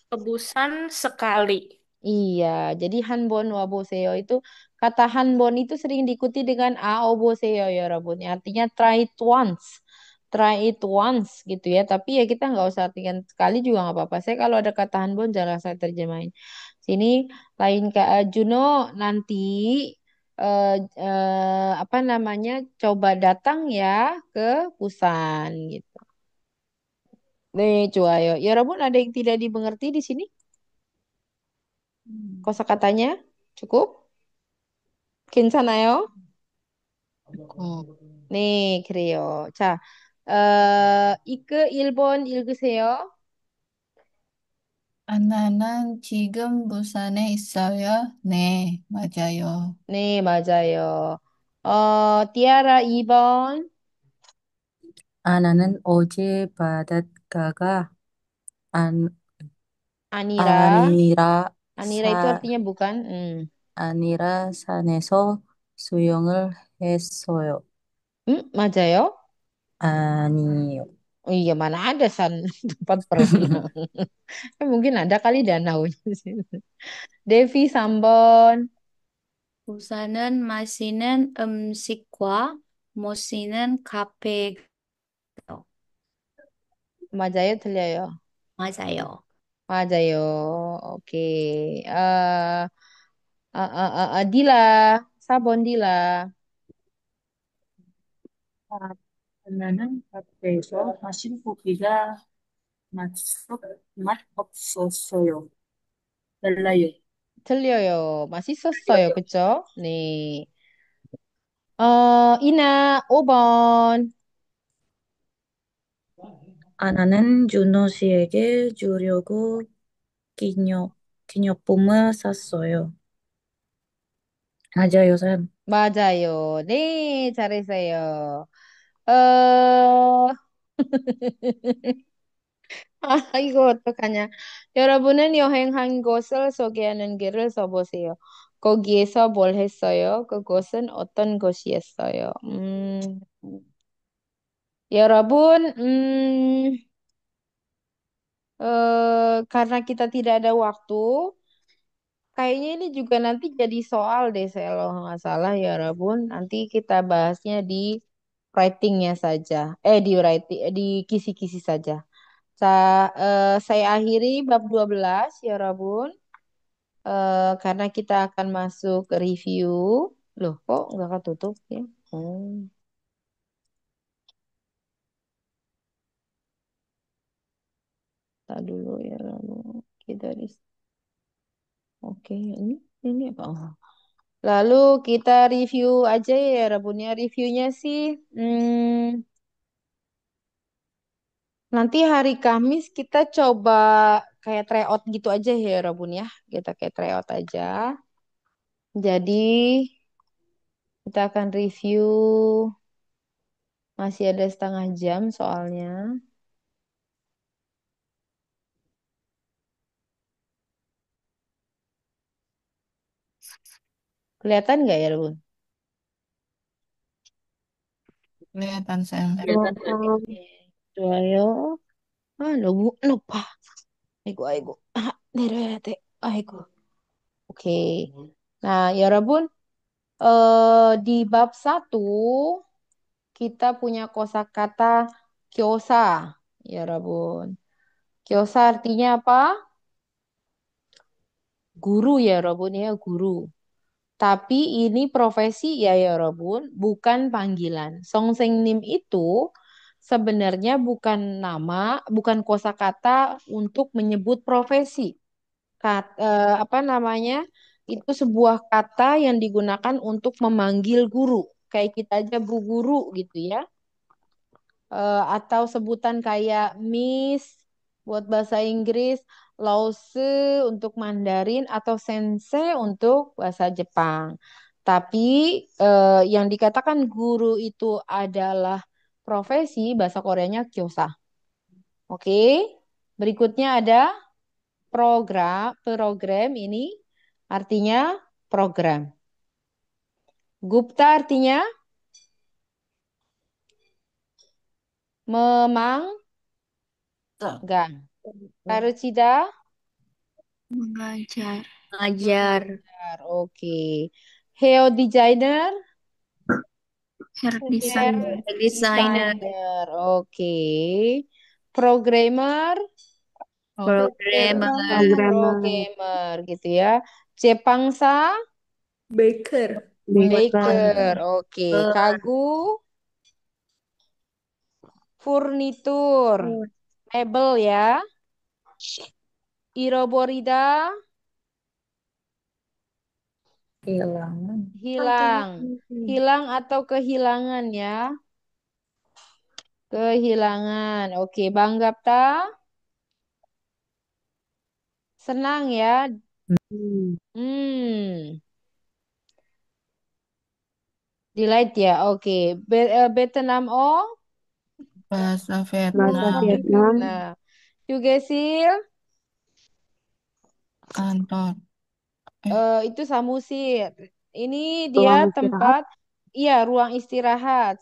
ke Busan sekali. Iya, jadi hanbon waboseo itu kata hanbon itu sering diikuti dengan aoboseo ya Rabun. Artinya try it once. Try it once gitu ya. Tapi ya kita nggak usah artikan sekali juga nggak apa-apa. Saya kalau ada kata hanbon jarang saya terjemahin. Sini lain ke Juno nanti apa namanya coba datang ya ke Busan gitu. Nih, cuayo. Ya Rabun ada yang tidak dimengerti di sini? Kosakatanya cukup? 괜찮아요? 네, 그래요. 자, 이크 1번 읽으세요. 아나는 지금 부산에 있어요. 네, 맞아요. 네, 맞아요. 디아라 2번. 나는 어제 바닷가가 안 Anira. 아니라 Anira itu 사 artinya bukan. 아니라 산에서 수영을 했어요. 맞아요? 아니요. Oh iya, mana ada tempat berenang. Mungkin ada kali danaunya di sini. Devi Sambon. 우선은 마시는 음식과 모시는 카페. 맞아요, 틀려요. 맞아요. 맞아요. 오ke. Dila, Sabon Dila. 아, 그러면은 카페에서 마신 커피가 맛없었어요. 달라요. 틀려요. 맛있었어요. 그쵸? 네. Ina, 5번. 아나는 준호 씨에게 주려고 기념품을 샀어요. 맞아요, 선. 맞아요. 네, 잘했어요. 어, 이거 어떡하냐. 여러분은 여행한 곳을 소개하는 글을 써보세요. 거기에서 뭘 했어요? 그곳은 어떤 곳이었어요? 여러분, karena kita tidak ada waktu, kayaknya ini juga nanti jadi soal deh, saya kalau nggak salah ya, Rabun. Nanti kita bahasnya di writingnya saja. Di writing, di kisi-kisi saja. Saya akhiri bab 12 ya, Rabun. Karena kita akan masuk ke review. Loh, kok nggak ketutup ya? Hmm, tak dulu ya, Rabun. Kita di Oke, ini apa? Oh. Lalu kita review aja ya, Rabunnya. Reviewnya sih, nanti hari Kamis kita coba kayak tryout gitu aja ya, Rabun ya. Kita kayak tryout aja. Jadi kita akan review, masih ada setengah jam soalnya. Kelihatan nggak ya, Rabun? Kelihatan, Sam. Oke. Ayo. Lupa. Aigo. Nerete. Aigo. Oke. Nah, ya Rabun, di bab 1 kita punya kosakata kyosa. Ya Rabun. Kyosa artinya apa? Guru ya Rabun ya, guru. Tapi ini profesi ya Rabun, bukan panggilan. Songsengnim itu sebenarnya bukan nama, bukan kosakata untuk menyebut profesi. Apa namanya? Itu sebuah kata yang digunakan untuk memanggil guru. Kayak kita aja bu guru gitu ya. Atau sebutan kayak Miss buat bahasa Inggris, Lause untuk Mandarin, atau Sensei untuk bahasa Jepang. Tapi yang dikatakan guru itu adalah profesi, bahasa Koreanya kyosa. Oke, berikutnya ada program ini artinya program. Gupta artinya memanggang. Karuchida Mengajar. Ajar. oke. Heo designer, Hair hair designer. Desainer. designer, oke. Programmer, Programmer. Programmer. programmer gitu ya. Jepangsa, Baker. baker, oke. Baker. Kagu, furnitur, mebel ya. Iroborida, Kehilangan. hilang. Hilang atau kehilangan ya. Kehilangan. Oke, Banggapta. Senang ya. Hmm. Delight ya. Oke. Vietnam O. Bahasa Bahasa Vietnam. Vietnam. Nah. Yugesil. Kantor. Itu samusir. Ini dia Ruang istirahat. tempat, iya ruang istirahat.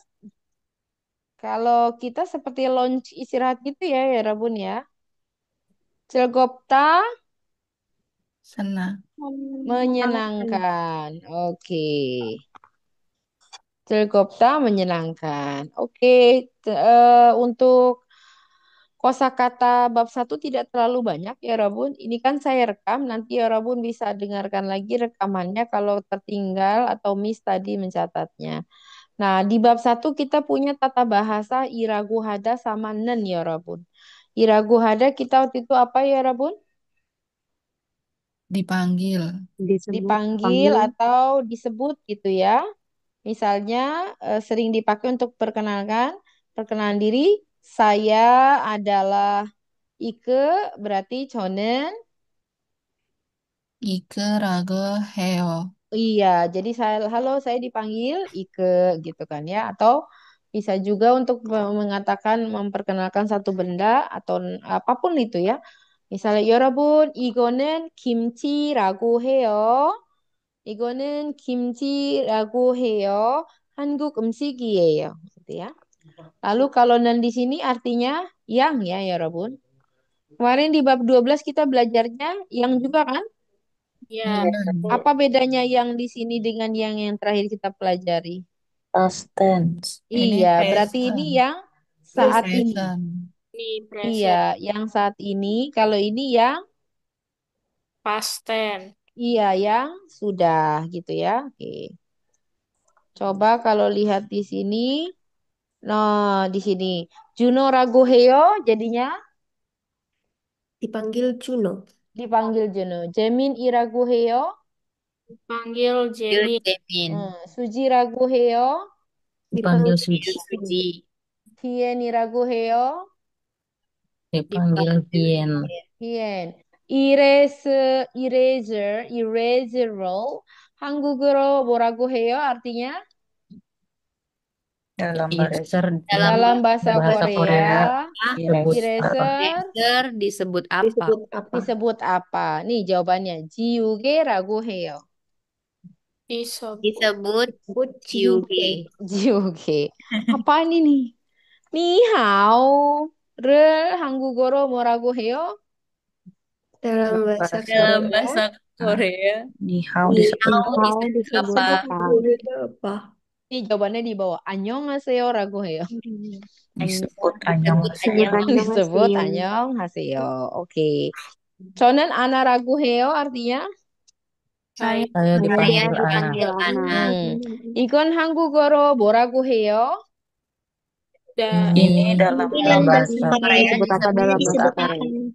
Kalau kita seperti lounge istirahat gitu ya, ya Rabun ya. Celgopta Senang. menyenangkan. Oke. Celgopta menyenangkan. Oke. Untuk kosakata bab satu tidak terlalu banyak ya Rabun. Ini kan saya rekam, nanti ya Rabun bisa dengarkan lagi rekamannya kalau tertinggal atau miss tadi mencatatnya. Nah, di bab satu kita punya tata bahasa iragu hada sama nen ya Rabun. Iragu hada kita waktu itu apa ya Rabun? Dipanggil. Dipanggil atau disebut gitu ya. Misalnya sering dipakai untuk perkenalan diri. Saya adalah Ike, berarti 저는 Ike raga heo. iya, jadi halo saya dipanggil Ike gitu kan ya. Atau bisa juga untuk mengatakan memperkenalkan satu benda atau apapun itu ya. Misalnya 여러분 이거는 김치라고 해요. 이거는 김치라고 해요. 한국 음식이에요. Gitu ya. Lalu kalau nan di sini artinya yang ya 여러분. Kemarin di bab 12 kita belajarnya yang juga kan? Ya, betul. Apa bedanya yang di sini dengan yang terakhir kita pelajari? Past tense. Ini Iya, berarti ini present. yang saat ini. Present. Ini Iya, present. yang saat ini. Kalau ini yang Past tense. iya, yang sudah gitu ya. Oke. Coba kalau lihat di sini. Nah, di sini. Juno Ragoheo jadinya Dipanggil Juno. dipanggil Juno. Jemin Iragoheo. Panggil Jenny. Jamin. Suji Ragoheo. Dipanggil Dipanggil Suji. Suji. Hien Iragoheo. Dipanggil Hien. Hien. Eraser roll. 한국어로 뭐라고 해요? artinya Dalam bahasa dalam bahasa bahasa Korea, sebut eraser Eraser disebut apa? Disebut apa? disebut apa? Nih jawabannya 지우개라고 해요. Disebut. Disebut Disebut 지우개. 지우개. Apaan ini? 니하오를 한국어로 뭐라고 해요? dalam bahasa Dalam Korea. bahasa Korea. Ni hao disebut Nihao disebut apa? Itu apa? Nih jawabannya di bawah. 안녕하세요라고 해요. disebut Disebut anyong. disebut 안녕하세요. Oke. 저는 아나라고 해요. artinya Saya Saya Saya dipanggil Ana. dipanggil Ana. 이건 한국어로 뭐라고 해요? Ini dalam bahasa Korea Disebut apa dalam bahasa disebut Korea?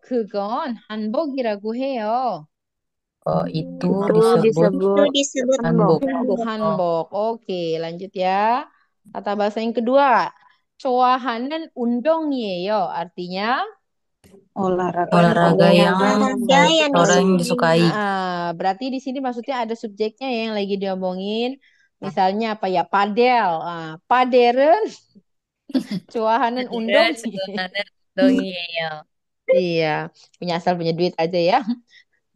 그건 한복이라고 해요. Oh, itu Itu disebut disebut hanbok. 한복. Oke, lanjut ya. Kata bahasa yang kedua. 좋아하는 운동이에요. artinya Olahraga yang orang disukai. berarti di sini maksudnya ada subjeknya ya yang lagi diomongin. Misalnya apa ya? Padel. Padel은 좋아하는 운동이에요. 좋아하는 운동이에요. Iya, punya duit aja ya.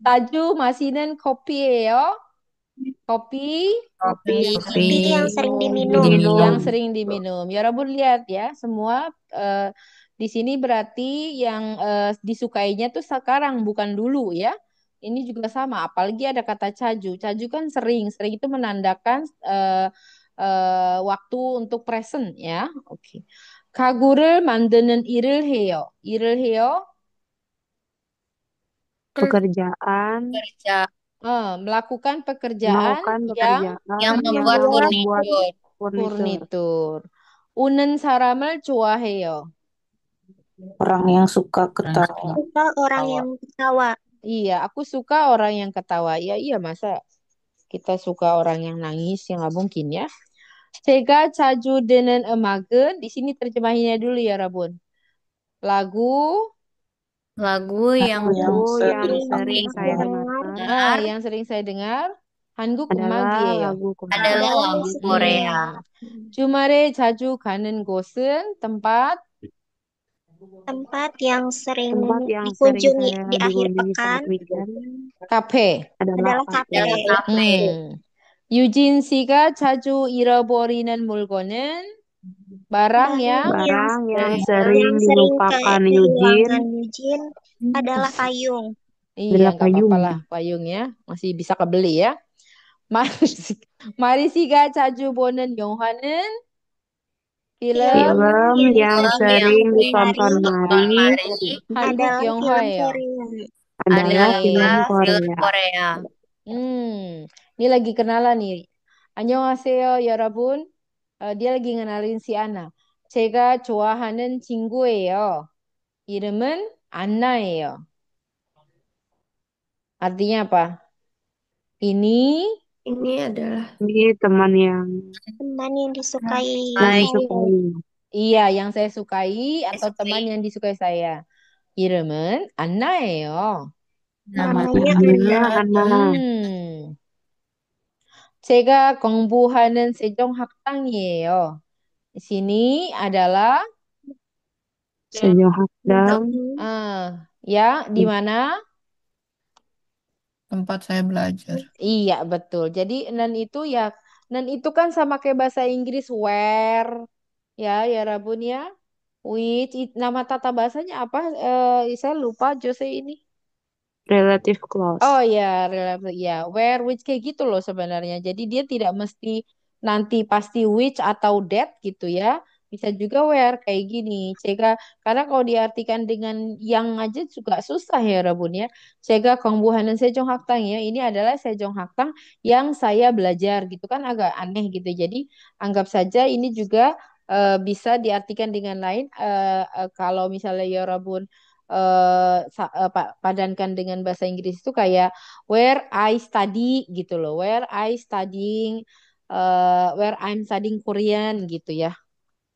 Taju masinan kopi예요. Kopi yang sering diminum. yang sering diminum. Ya Rabun lihat ya, semua di sini berarti yang disukainya tuh sekarang bukan dulu ya. Ini juga sama, apalagi ada kata caju. Caju kan sering, sering itu menandakan waktu untuk present ya. Oke. 가구를 만드는 일을 해요. 일을 해요. Pekerjaan, Melakukan pekerjaan yang membuat furnitur. furnitur. 우는 사람을 좋아해요. Orang yang suka ketawa. Suka orang yang ketawa. Iya, aku suka orang yang ketawa. Ya, iya masa kita suka orang yang nangis, yang nggak mungkin ya. 제가 자주 듣는 음악은 di sini terjemahinnya dulu ya, Rabun. Lagu yang sering saya dengarkan yang sering saya dengar 한국 adalah 음악이에요. lagu Korea. 주말에 자주 가는 곳은 tempat Tempat yang sering Tempat yang sering dikunjungi saya di akhir dikunjungi pekan saat weekend 카페. adalah adalah kafe. kafe. 유진 씨가 자주 잃어버리는 물건은 barang yang Barang yang yang sering sering dilupakan kehilangan Eugene Eugene adalah payung. iya adalah nggak apa-apa payung. lah payung ya masih bisa kebeli ya. 마리 씨가 자주 보는 영화는 film Film yang Yang sering sering ditonton hari Mari 한국 adalah film 영화예요. Korea. adalah film adalah film Korea. Korea. Ini lagi kenalan nih. 안녕하세요, 여러분. dia lagi ngenalin si Ana. 제가 좋아하는 친구예요. 이름은 안나예요. Artinya apa? Ini Ini adalah Ini teman yang Teman yang disukai Baik. saya. disukai. iya yang saya sukai atau teman yang disukai saya. 이름은 안나예요. Namanya Namanya Anna. Ana. 제가 공부하는 세종학당이에요. Di sini adalah Sejauh Hakdam ya di mana? Tempat saya belajar. Iya betul. Jadi nan itu kan sama kayak bahasa Inggris where ya Rabun ya. Nama tata bahasanya apa? Saya lupa Jose ini. relative close. Oh ya, ya, where, which kayak gitu loh sebenarnya. Jadi dia tidak mesti nanti pasti which atau that gitu ya. Bisa juga where kayak gini. Karena kalau diartikan dengan yang aja juga susah ya Rabun ya. Cega Kongbuhanan Sejong Haktang ya. Ini adalah Sejong Haktang yang saya belajar gitu kan agak aneh gitu. Jadi anggap saja ini juga bisa diartikan dengan lain. Kalau misalnya ya Rabun padankan dengan bahasa Inggris itu kayak where I study gitu loh, where I'm studying Korean gitu ya.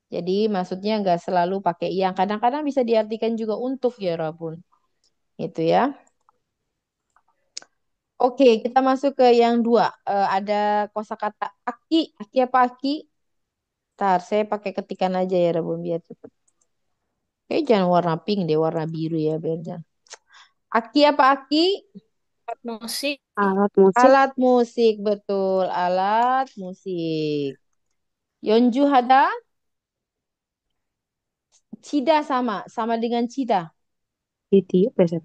Jadi maksudnya nggak selalu pakai yang kadang-kadang bisa diartikan juga untuk ya Rabun. Itu ya. Oke, kita masuk ke yang dua. Ada kosakata aki. Aki apa aki? Ntar saya pakai ketikan aja ya Rabun biar cepet. Jangan warna pink deh, warna biru ya biar jangan. Aki apa aki? Musik. Alat musik. Alat musik, betul. Alat musik. Yonju hada? Cida sama dengan cida. Ditiup ya,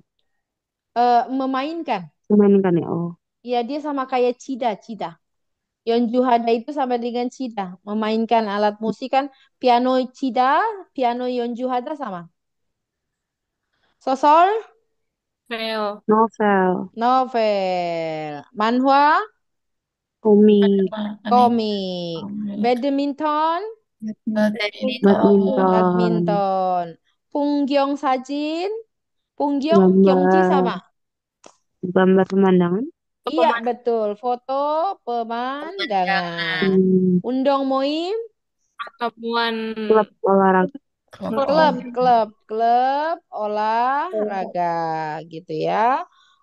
Memainkan. memainkan ya. Oh. Ya, dia sama kayak cida. Yonju hada itu sama dengan cida. Memainkan alat musik kan piano cida, piano yonju hada sama. Sosol? Novel. Manhwa? Komik. Badminton? Badminton. Pungyong sajin? Pungyong, kyongji sama. Gambar pemandangan. Iya, betul. Foto pemandangan. Undong moim? Pertemuan Klub olahraga. Klub olahraga gitu ya.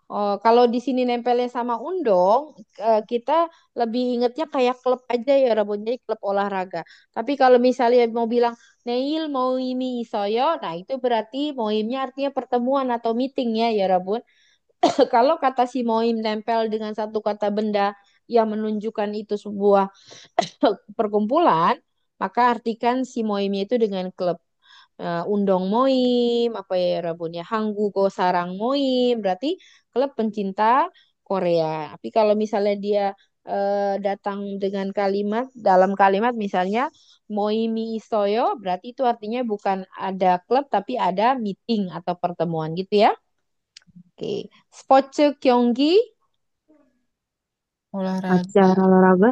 Oh, kalau di sini nempelnya sama undong, kita lebih ingetnya kayak klub aja ya, Rabun. Jadi klub olahraga. Tapi kalau misalnya mau bilang Neil mau ini isoyo, nah itu berarti moimnya artinya pertemuan atau meeting ya Rabun. Kalau kata si moim nempel dengan satu kata benda yang menunjukkan itu sebuah perkumpulan, maka artikan si moimnya itu dengan klub. Undong Moim, apa ya Rabunnya Hanggugo Sarang Moim, berarti klub pencinta Korea. Tapi kalau misalnya dia datang dengan dalam kalimat misalnya Moimi Isoyo, berarti itu artinya bukan ada klub tapi ada meeting atau pertemuan gitu ya. Oke, sports 경기 Acara olahraga.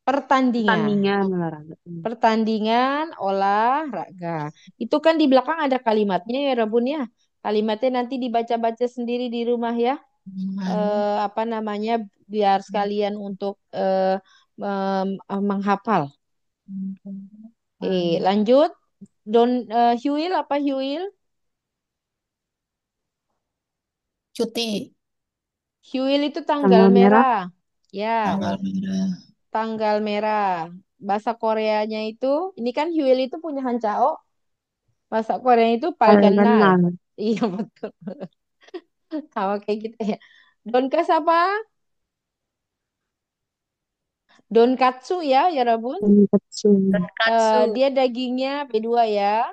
pertandingan olahraga. Pertandingan olahraga. Itu kan di belakang ada kalimatnya ya Rabun ya. Kalimatnya nanti dibaca-baca sendiri di rumah ya. Apa namanya biar sekalian untuk menghafal. Oke, lanjut. Huil apa Huil? Cuti. Huil itu tanggal Tanggal merah. merah. Ya. Tanggal merah. Tanggal merah. Bahasa Koreanya itu, ini kan Huil itu punya Hancao. Masak Korea itu Paling palganal. kenal. Iya betul. Sama kayak kita ya. Donkas apa? Donkatsu ya, ya Rabun. Tonkatsu. Katsu. Dia dagingnya B2 ya.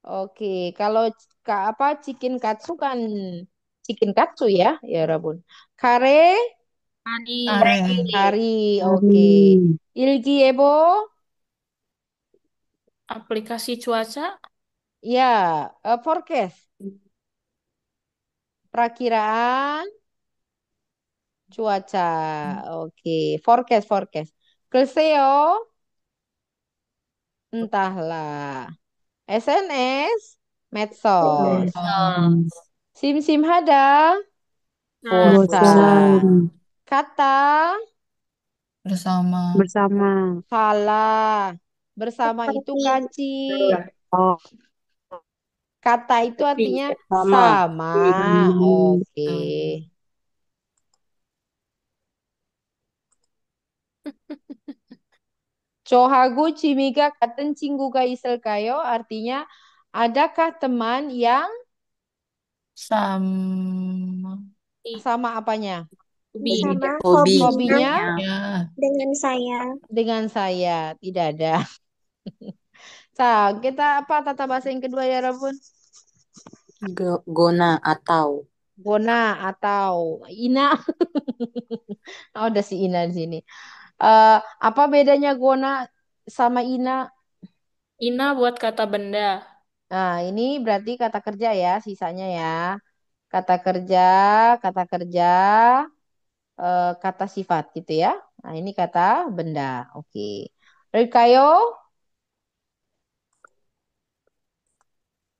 Oke, kalau apa chicken katsu kan chicken katsu ya, ya Rabun. Kare, Mari. Kare. kari, oke. Hari. Ilgi ebo, Aplikasi cuaca. ya, forecast, perakiraan cuaca, oke. Forecast, forecast. Kleseo, entahlah. SNS, medsos. Oh, Sim sim hada, Nah, pulsa. Bosan. Kata, bersama. Bersama. salah. Bersama itu Seperti kaci. Oh, Kata itu artinya sama. sama. Oke. Chohagu chimiga katen cingguga iselkayo artinya adakah teman yang Sama. sama apanya? Hobi. sama Hobi. hobinya Hobinya Ya. dengan saya. dengan saya. Tidak ada. Kita apa tata bahasa yang kedua ya Rabun? Gona atau. Gona atau Ina. Oh, ada si Ina di sini. Apa bedanya Gona sama Ina? Ina buat kata benda. Nah, ini berarti kata kerja ya, sisanya ya. Kata kerja, kata kerja, kata sifat gitu ya. Nah, ini kata benda. Oke. Rikayo,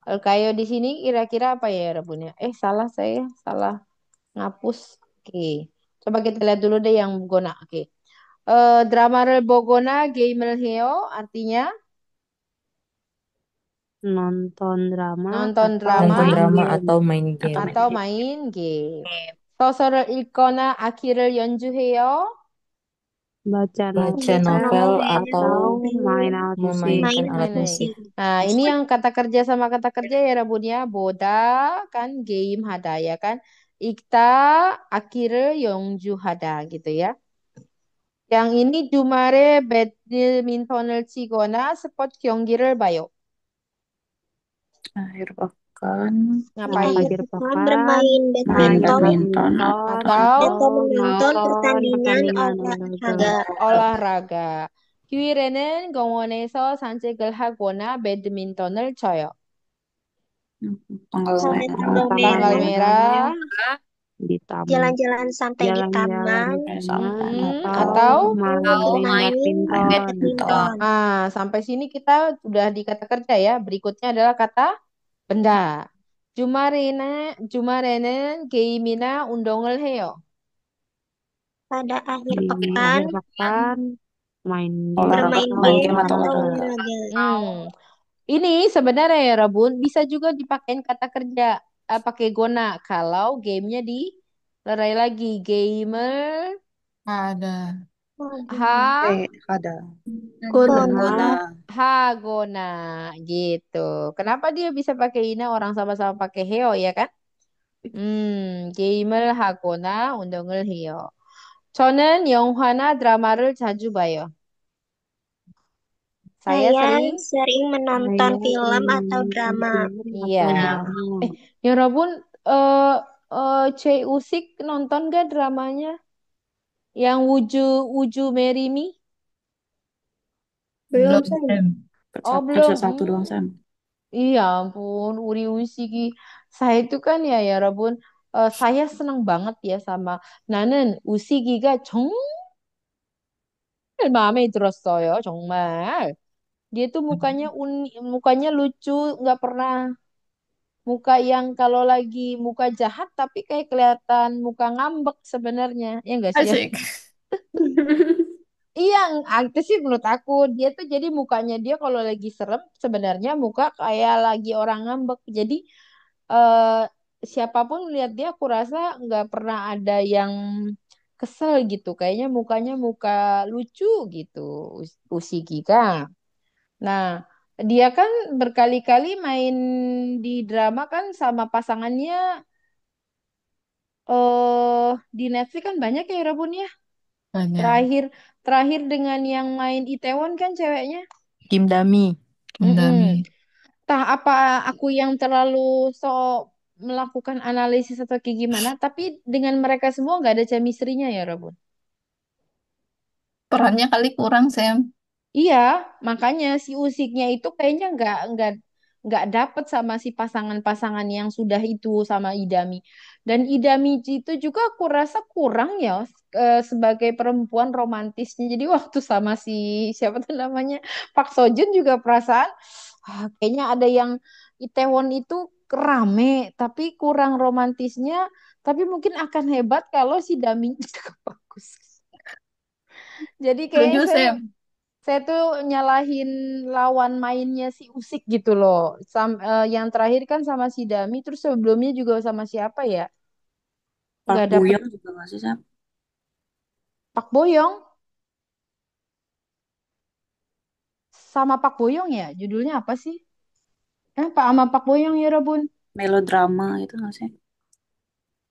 Rikayo di sini kira-kira apa ya Rabun ya? Salah saya, salah ngapus. Oke. Coba kita lihat dulu deh yang Gona. Oke. Drama Bogona Gamer Heo artinya Nonton drama nonton atau drama Nonton main drama game. atau main game. atau main game. 소설을 읽거나 아키를 연주해요. Baca Baca Membaca novel novel novel atau atau dan main alat musik. main memainkan alat alat Mana? musik. musik. Nah, ini yang kata kerja sama kata kerja ya Rabun ya. Boda kan game hada ya kan. Ikta akhirnya yongju hada gitu ya. Yang ini jumare badminton을 치거나 스포츠 경기를 봐요. Akhir pekan Di Ngapain? akhir Akhir pekan pekan bermain main main badminton badminton badminton Atau atau menonton nonton pertandingan pertandingan olahraga. olahraga. olahraga. 휴일에는 공원에서 산책을 하거나 배드민턴을 쳐요. tanggal Sampai merah. tanggal Tanggal merah, merah di taman, jalan-jalan santai di jalan-jalan taman, di taman atau atau atau main bermain badminton. badminton. sampai sini kita sudah di kata kerja ya. Berikutnya adalah kata benda. 주말에는 게임이나 운동을 해요. Pada akhir Di pekan, akhir pekan main game Olahraga, bermain atau main game game atau atau olahraga. olahraga. olahraga. Hmm. Ini sebenarnya ya Rabun bisa juga dipakein kata kerja pakai gona kalau gamenya di lerai lagi gamer Ada. ha Ada. Gona, Guna Hagona gitu. Kenapa dia bisa pakai ina orang sama-sama pakai heo ya kan? 게임을 하거나 운동을 해요. 저는 영화나 드라마를 자주 봐요. Saya saya sering, sering menonton saya film sering atau menonton drama. film iya. atau drama. Ya Rabun, eh Cey Usik nonton gak dramanya? Yang Wuju Wuju Marry Me? Belum Belum, saya. Sam. Oh belum. Episode 1 doang, Sam. Iya ampun, Uri Usiki. Saya itu kan ya Rabun, saya senang banget ya sama 나는 우시기가 정말 마음에 들었어요, 정말. Dia tuh mukanya unik, mukanya lucu, nggak pernah muka yang kalau lagi muka jahat tapi kayak kelihatan muka ngambek sebenarnya. Ya enggak sih ya? Asik. Iya, itu sih menurut aku dia tuh jadi mukanya dia kalau lagi serem sebenarnya muka kayak lagi orang ngambek. Jadi eh, siapapun lihat dia aku rasa nggak pernah ada yang kesel gitu. Kayaknya mukanya muka lucu gitu. Usigi kan. Nah, Dia kan berkali-kali main di drama kan sama pasangannya di Netflix kan banyak ya Rabun ya. Banyak. Terakhir terakhir dengan yang main Itaewon kan ceweknya. Kim Dami. Mm-mm. Dami. Tah apa aku yang terlalu melakukan analisis atau kayak gimana? Tapi dengan mereka semua nggak ada chemistry-nya ya Rabun. Perannya kali kurang, Sam. Iya, makanya si Usiknya itu kayaknya nggak dapet sama si pasangan-pasangan yang sudah itu sama Idami. Dan Idami itu juga aku rasa kurang ya sebagai perempuan romantisnya. Jadi waktu sama si siapa tuh namanya Pak Sojun juga perasaan kayaknya ada yang Itaewon itu rame tapi kurang romantisnya. Tapi mungkin akan hebat kalau si Dami itu bagus. Jadi kayaknya Setuju, Sam. saya tuh nyalahin lawan mainnya si Usik gitu loh. Yang terakhir kan sama si Dami, terus sebelumnya juga sama siapa ya? Park Nggak Bo dapet Young juga nggak sih, Sam? Pak Boyong sama Pak Boyong ya? Judulnya apa sih? Pak sama Pak Boyong ya Robun? Melodrama itu nggak sih?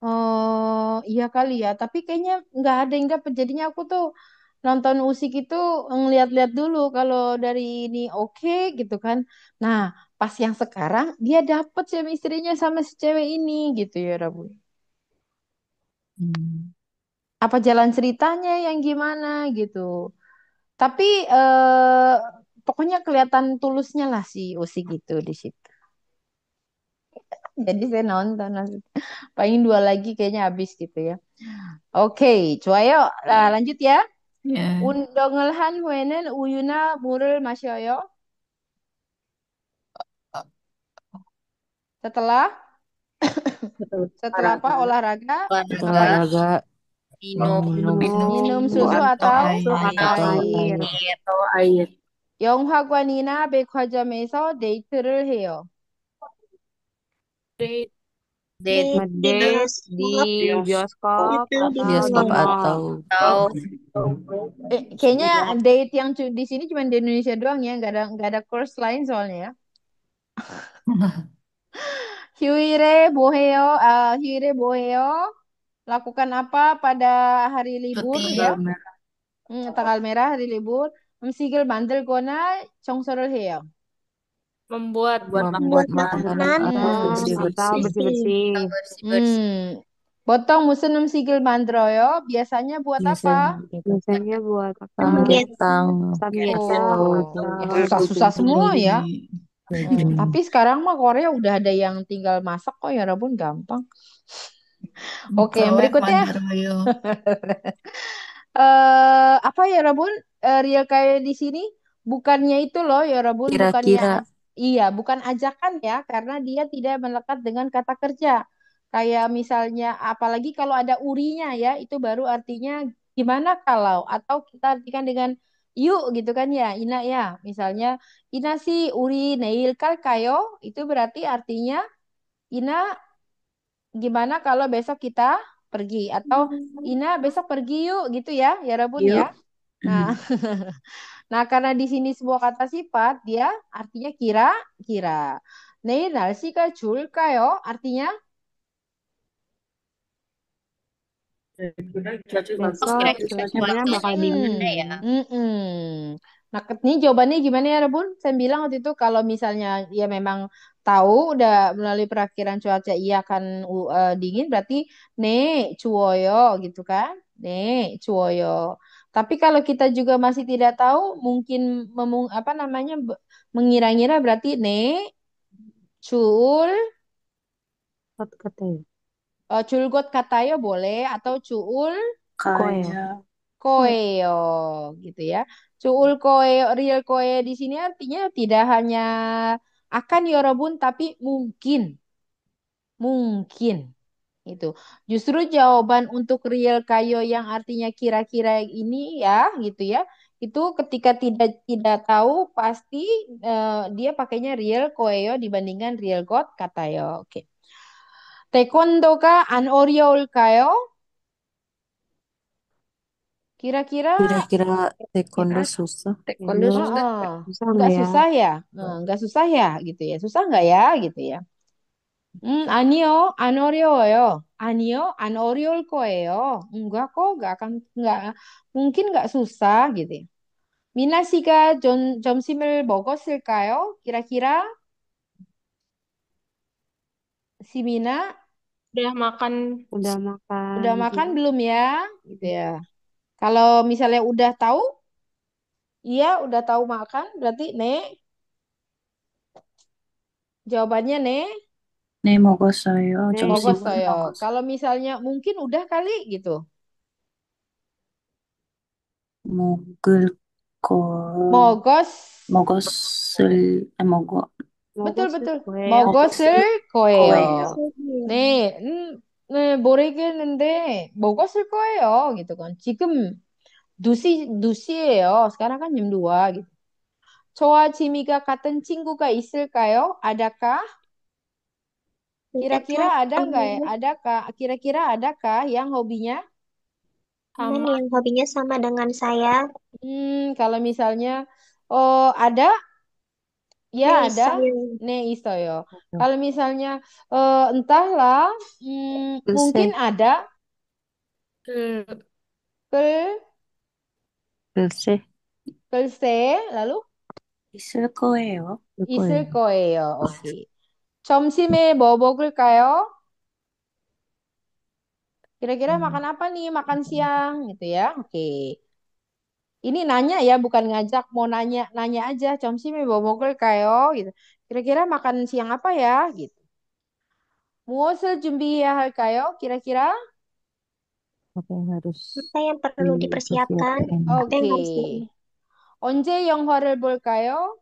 Oh iya kali ya. Tapi kayaknya nggak ada yang dapet. Jadinya aku tuh nonton Usik itu ngeliat-liat dulu kalau dari ini oke gitu kan. Nah pas yang sekarang dia dapet istrinya sama si cewek ini gitu ya Robun. Hmm. Apa jalan ceritanya yang gimana gitu. Tapi pokoknya kelihatan tulusnya lah si Usi gitu di situ. Jadi saya nonton paling dua lagi kayaknya habis gitu ya. Oke, coba yuk lanjut ya. Ya. 운동을 한 후에는 우유나 물을 마셔요. Setelah setelah apa Olahraga. olahraga Setelah ngapain? Olahraga, olahraga minum minum Minum susu susu Atau atau air. atau atau air. air. air. Atau air. 영화관이나 백화점에서 데이트를 해요. Date Date Di ngedate di bioskop Bioskop. bioskop itu di atau di Bioskop mall. mall. atau atau Kayaknya date yang di sini cuma di Indonesia doang ya, nggak ada course lain soalnya ya. 휴일에 뭐 해요? 휴일에 뭐 해요? Lakukan apa pada hari libur Cuti. ya? Tanggal merah. Tanggal merah hari libur. 음식을 만들거나 청소를 해요. Membuat Buat membuat Buat makanan makanan makanan atau atau Hmm, atau bersih-bersih. bersih-bersih. bersih-bersih. bersih-bersih. hmm. Botoh musun 음식을 만들어요. Biasanya buat Biasanya apa? gitu. Biasanya buat apa? Samgyetang. Samgyetang Oh, atau ya susah-susah semua ya. Bulgogi. Tapi sekarang mah Korea udah ada yang tinggal masak kok ya, Rabun gampang. Oke, yang Microwave berikutnya. Mandaroyo. Apa ya Rabun? Real kayak di sini bukannya itu loh ya Rabun, bukannya Kira-kira iya, bukan ajakan ya, karena dia tidak melekat dengan kata kerja. Kayak misalnya, apalagi kalau ada urinya ya, itu baru artinya gimana kalau atau kita artikan dengan yuk gitu kan ya, Ina ya. Misalnya, Ina sih uri neil kal kayo, itu berarti artinya Ina gimana kalau besok kita pergi atau Ina besok pergi yuk gitu ya Rabun ya. Yuk. Nah, nah karena di sini sebuah kata sifat dia artinya kira-kira. 내일 날씨가 좋을까요? Artinya Besok Kira-kira cuacanya bakal cuacanya dingin. gimana ya? Nah, ini jawabannya gimana ya, Rebun? Saya bilang waktu itu kalau misalnya ya memang tahu udah melalui perakhiran cuaca iya akan dingin berarti ne cuoyo gitu kan? Ne cuoyo. Tapi kalau kita juga masih tidak tahu mungkin apa namanya mengira-ngira berarti ne cul Katanya. culgot katayo boleh atau cuul Kok ya? Kayak koeo gitu ya. Cuul koeo, real koe di sini artinya tidak hanya akan yorobun tapi mungkin, mungkin itu. Justru jawaban untuk real kayo yang artinya kira-kira ini ya gitu ya. Itu ketika tidak tahu pasti dia pakainya real koeo dibandingkan real god katayo. Oke. Taekwondo가 안 어려울까요? Kira-kira Kira-kira taekwondo Kira susah. Taekwondo susah. susah nggak nggak ya? susah ya? Nggak susah ya gitu ya. Susah nggak ya gitu ya. 아니요, 안 어려워요. 아니요, 안 어려울 거예요. enggak kok, mungkin nggak susah gitu ya. 미나 씨가 점심을 먹었을까요? Kira-kira si Mina Udah makan. Udah makan udah makan belum? belum ya? Gitu ya. Kalau misalnya udah tahu, iya udah tahu makan, berarti nek. Jawabannya nek, 네, 먹었어요. Nih, 점심을 먹었어요. 먹었어요. 먹었어요. Kalau misalnya mungkin udah kali gitu. 먹을 거, 먹었, betul 먹었을 betul. 거예요. 먹었을 거예요. 거예요. 네, 네, 모르겠는데 먹었을 거예요. gitu kan. 지금 2시예요. sekarang kan jam 2 gitu. 저와 지미가 같은 친구가 있을까요? Adakah? Kira-kira Adakah ada nggak ya? Adakah? Kira-kira adakah yang hobinya? teman Sama. yang hobinya sama dengan saya? Kalau misalnya, oh ada, ya 네, ada. 있어요. 네, 있어요. Kalau misalnya, entahlah, mungkin 글쎄, ada. 그, 글, 글쎄, 글쎄, lalu 있을 거예요. 있을 거예요. 있을 거예요. 오케이. 점심에 뭐 먹을까요? Kira-kira makan apa nih? Makan siang gitu ya. Oke. Ini nanya ya, bukan ngajak. Mau nanya, nanya aja. 점심에 뭐 먹을까요? Gitu. Kira-kira makan siang apa ya? Gitu. 무엇을 준비해야 할까요? Kira-kira? Apa yang harus Apa yang perlu dipersiapkan? dipersiapkan? Apa yang 오케이. harus di... 언제 영화를 볼까요?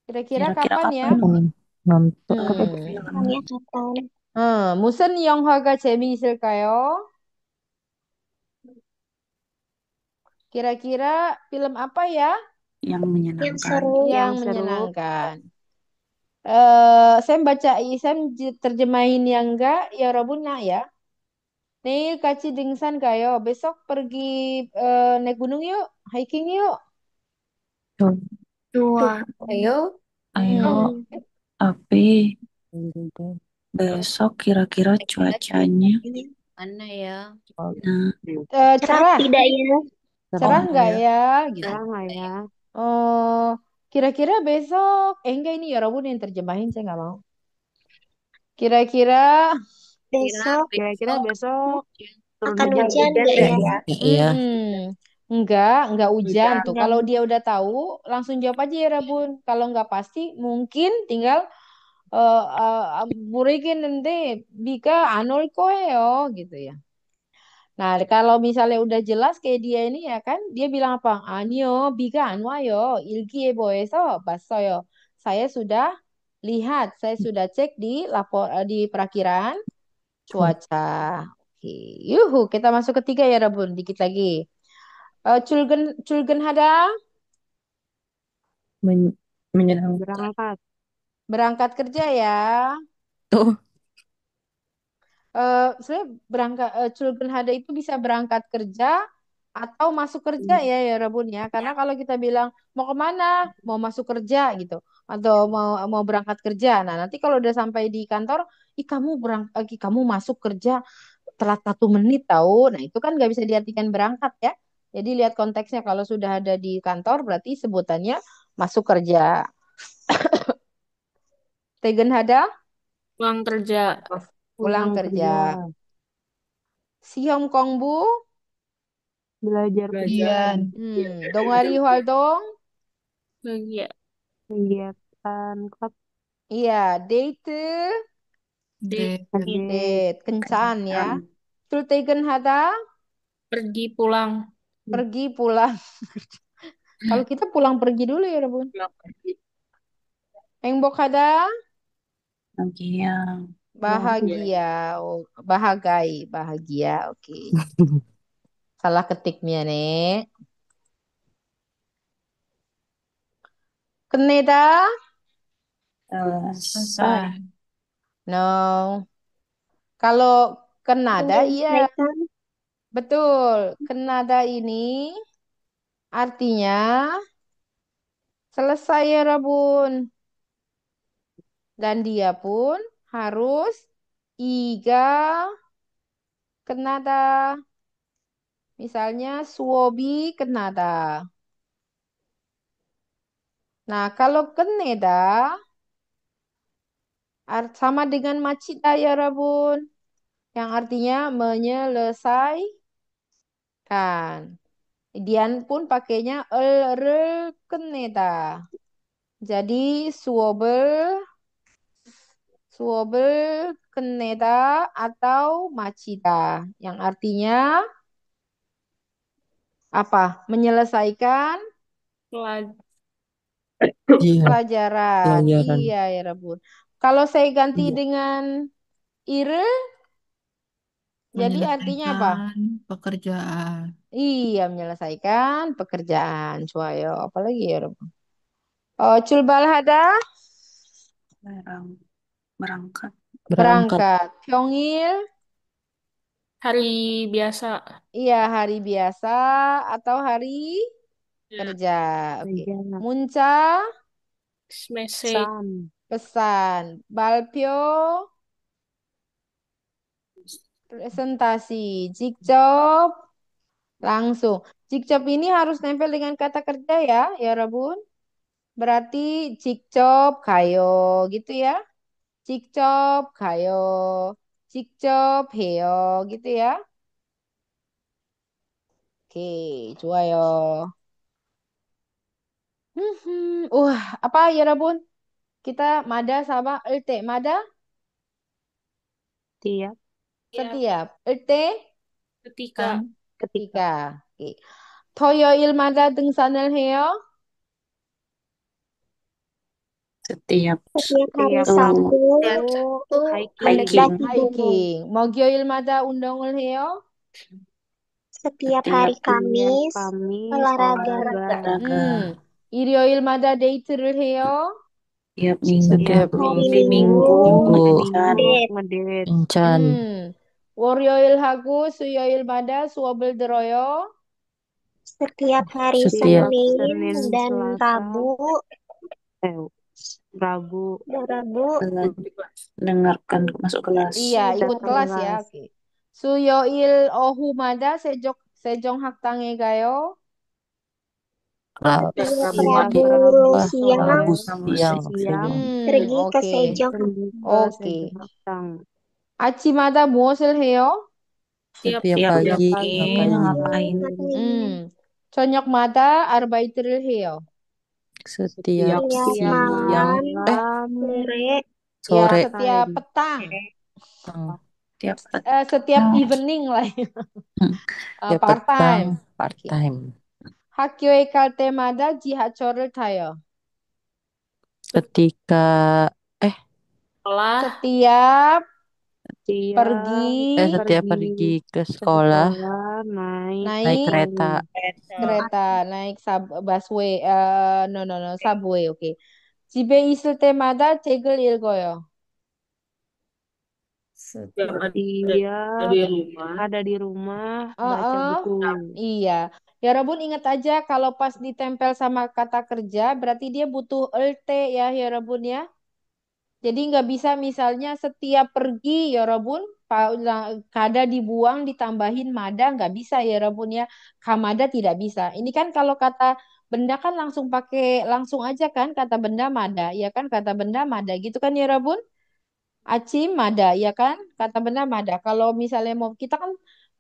Kira-kira Kira-kira kapan ya? kapan nih nonton 음, film? Kapannya kapan? 무슨 영화가 재미있을까요? Kira-kira film apa ya Yang Yang menyenangkan. seru. yang Yang seru. menyenangkan? saya terjemahin yang enggak, ya Robuna ya. Neil Kaci Dingsan kayo. Besok pergi naik gunung yuk, hiking yuk. Tuh, Tuh, ayo. ayo, Hmm. Api, besok kira-kira cuacanya. Mana ya? Nah, Cerah Cerah, tidak ya? cerah cerah enggak ya. ya, gitu. Cerah nggak ya? Oh, kira-kira besok, enggak ini ya Robun yang terjemahin, saya nggak mau. Kira-kira, Besok Kira-kira besok turun akan hujan hujan nggak? nggak ya? Iya. enggak hujan tuh. Enggak. Kalau dia udah tahu, langsung jawab aja ya Rabun. Kalau nggak pasti, mungkin tinggal 모르겠는데 비가 안 올 거예요 gitu ya. Nah, kalau misalnya udah jelas kayak dia ini ya kan, dia bilang apa? 아니요, 비가 안 와요. 일기예보에서 봤어요. Saya sudah lihat, saya sudah cek di perakiraan cuaca. Oke, yuhu, kita masuk ketiga ya Rabun, dikit lagi. 출근하다 Menyenangkan. Berangkat. berangkat kerja ya. Tuh, Sebenarnya 출근하다 itu bisa berangkat kerja atau masuk kerja ya Rabun ya. Karena kalau kita bilang mau kemana, mau masuk kerja gitu, atau mau mau berangkat kerja. Nah nanti kalau udah sampai di kantor, kamu masuk kerja telat 1 menit tahu. Nah itu kan nggak bisa diartikan berangkat ya. Jadi lihat konteksnya. Kalau sudah ada di kantor berarti sebutannya masuk kerja. Tegen hada pulang kerja. pulang Pulang kerja. kerja. Sihom kongbu, Belajar Ujian. dongari 활동, Bahagia. kegiatan klub. iya, date, Date. Adik. kencan ya. Tegen hada, Pergi pulang. pergi pulang. Kalau kita pulang pergi dulu ya, Bun. Engbok hada, bahagia. bahagia. Oh, bahagai, bahagia. Oke. Salah ketiknya, Nek. Keneda? Selesai. No. Kalau Kanada, iya. Menyelesaikan. Betul. Kenada ini artinya selesai ya Rabun. Dan dia pun harus iga kenada. Misalnya suobi kenada. Nah, kalau keneda sama dengan macida ya Rabun. Yang artinya menyelesaikan. Dian pun pakainya keneda. Jadi suobel keneda atau macida. Yang artinya apa? Menyelesaikan Pelaj- Iya, pelajaran. pelajaran. Iya ya Rabun. Kalau saya ganti Iya. dengan ire, jadi artinya apa? Menyelesaikan pekerjaan. Iya, menyelesaikan pekerjaan. Suayo. Apalagi ya Rabun? Oh, culbal hada Berangkat. Berangkat. berangkat. Pyongil, Hari biasa. iya hari biasa atau hari Ya. kerja. Oke. Kerja. Munca, Message. pesan. Balpyo, presentasi. Jikjob, langsung. Jikjob ini harus nempel dengan kata kerja ya Rabun. Berarti jikjob kayo gitu ya. Jikjob kayo. Jikjob heyo gitu ya. Oke, 좋아요. Wah, apa ya Rabun? Kita Mada sama Elte. Mada Tiap Ya. setiap. Elte Ketika. ketika. ketika. Oke. 토요일 Mada 등산을 해요. Setiap Setiap hari Setiap Sabtu Sabtu Tiap Sabtu Sabtu hiking. mendaki hiking. gunung. Hiking. 목요일마다 운동을 해요. Setiap Setiap hari Tiap Kamis Kamis olahraga. olahraga. olahraga. 일요일마다 데이트를 해요. Tiap minggu Setiap Setiap Hari minggu. hari Minggu minggu kencan. date. ngedate. kencan. 월요일하고 수요일마다 수업을 들어요. Setiap hari Setiap Tiap Senin Senin dan Selasa Rabu. eh Rabu Rabu Dengarkan masuk kelas. Iya, ikut datang kelas ya. kelas. Oke. 수요일 오후마다 세종학당에 가요. setiap Setiap Rabu, Rabu Rabu siang Rabu sore siang. siang pergi ke 오케이. Sejong. pergi ke 오케이. Sejong. 아침마다 무엇을 해요? Tiap Setiap Tiap pagi pagi ngapain? ngapain? 음, 저녁마다 아르바이트를 해요. Setiap Setiap Tiap siang, malam sore Ya, sore, setiap time. petang. Tiap Setiap petang. evening lah ya. tiap Part petang, time. part time. 학교에 갈 때마다 지하철을 타요. Ketika kelas. Setiap Tiap pergi setiap pergi pergi ke ke sekolah sekolah naik naik naik kereta. kereta, naik busway, no, subway, oke. 집에 있을 때마다 책을 읽어요. Setiap tiap ada di rumah baca Heeh. buku. Iya. Ya Rabun ingat aja kalau pas ditempel sama kata kerja berarti dia butuh lt ya Rabun ya. Jadi nggak bisa misalnya setiap pergi ya Rabun kada dibuang ditambahin mada nggak bisa ya Rabun ya. Kamada tidak bisa. Ini kan kalau kata benda kan langsung pakai langsung aja kan kata benda mada ya kan kata benda mada gitu kan ya Rabun. Acim mada ya kan kata benda mada. Kalau misalnya mau kita kan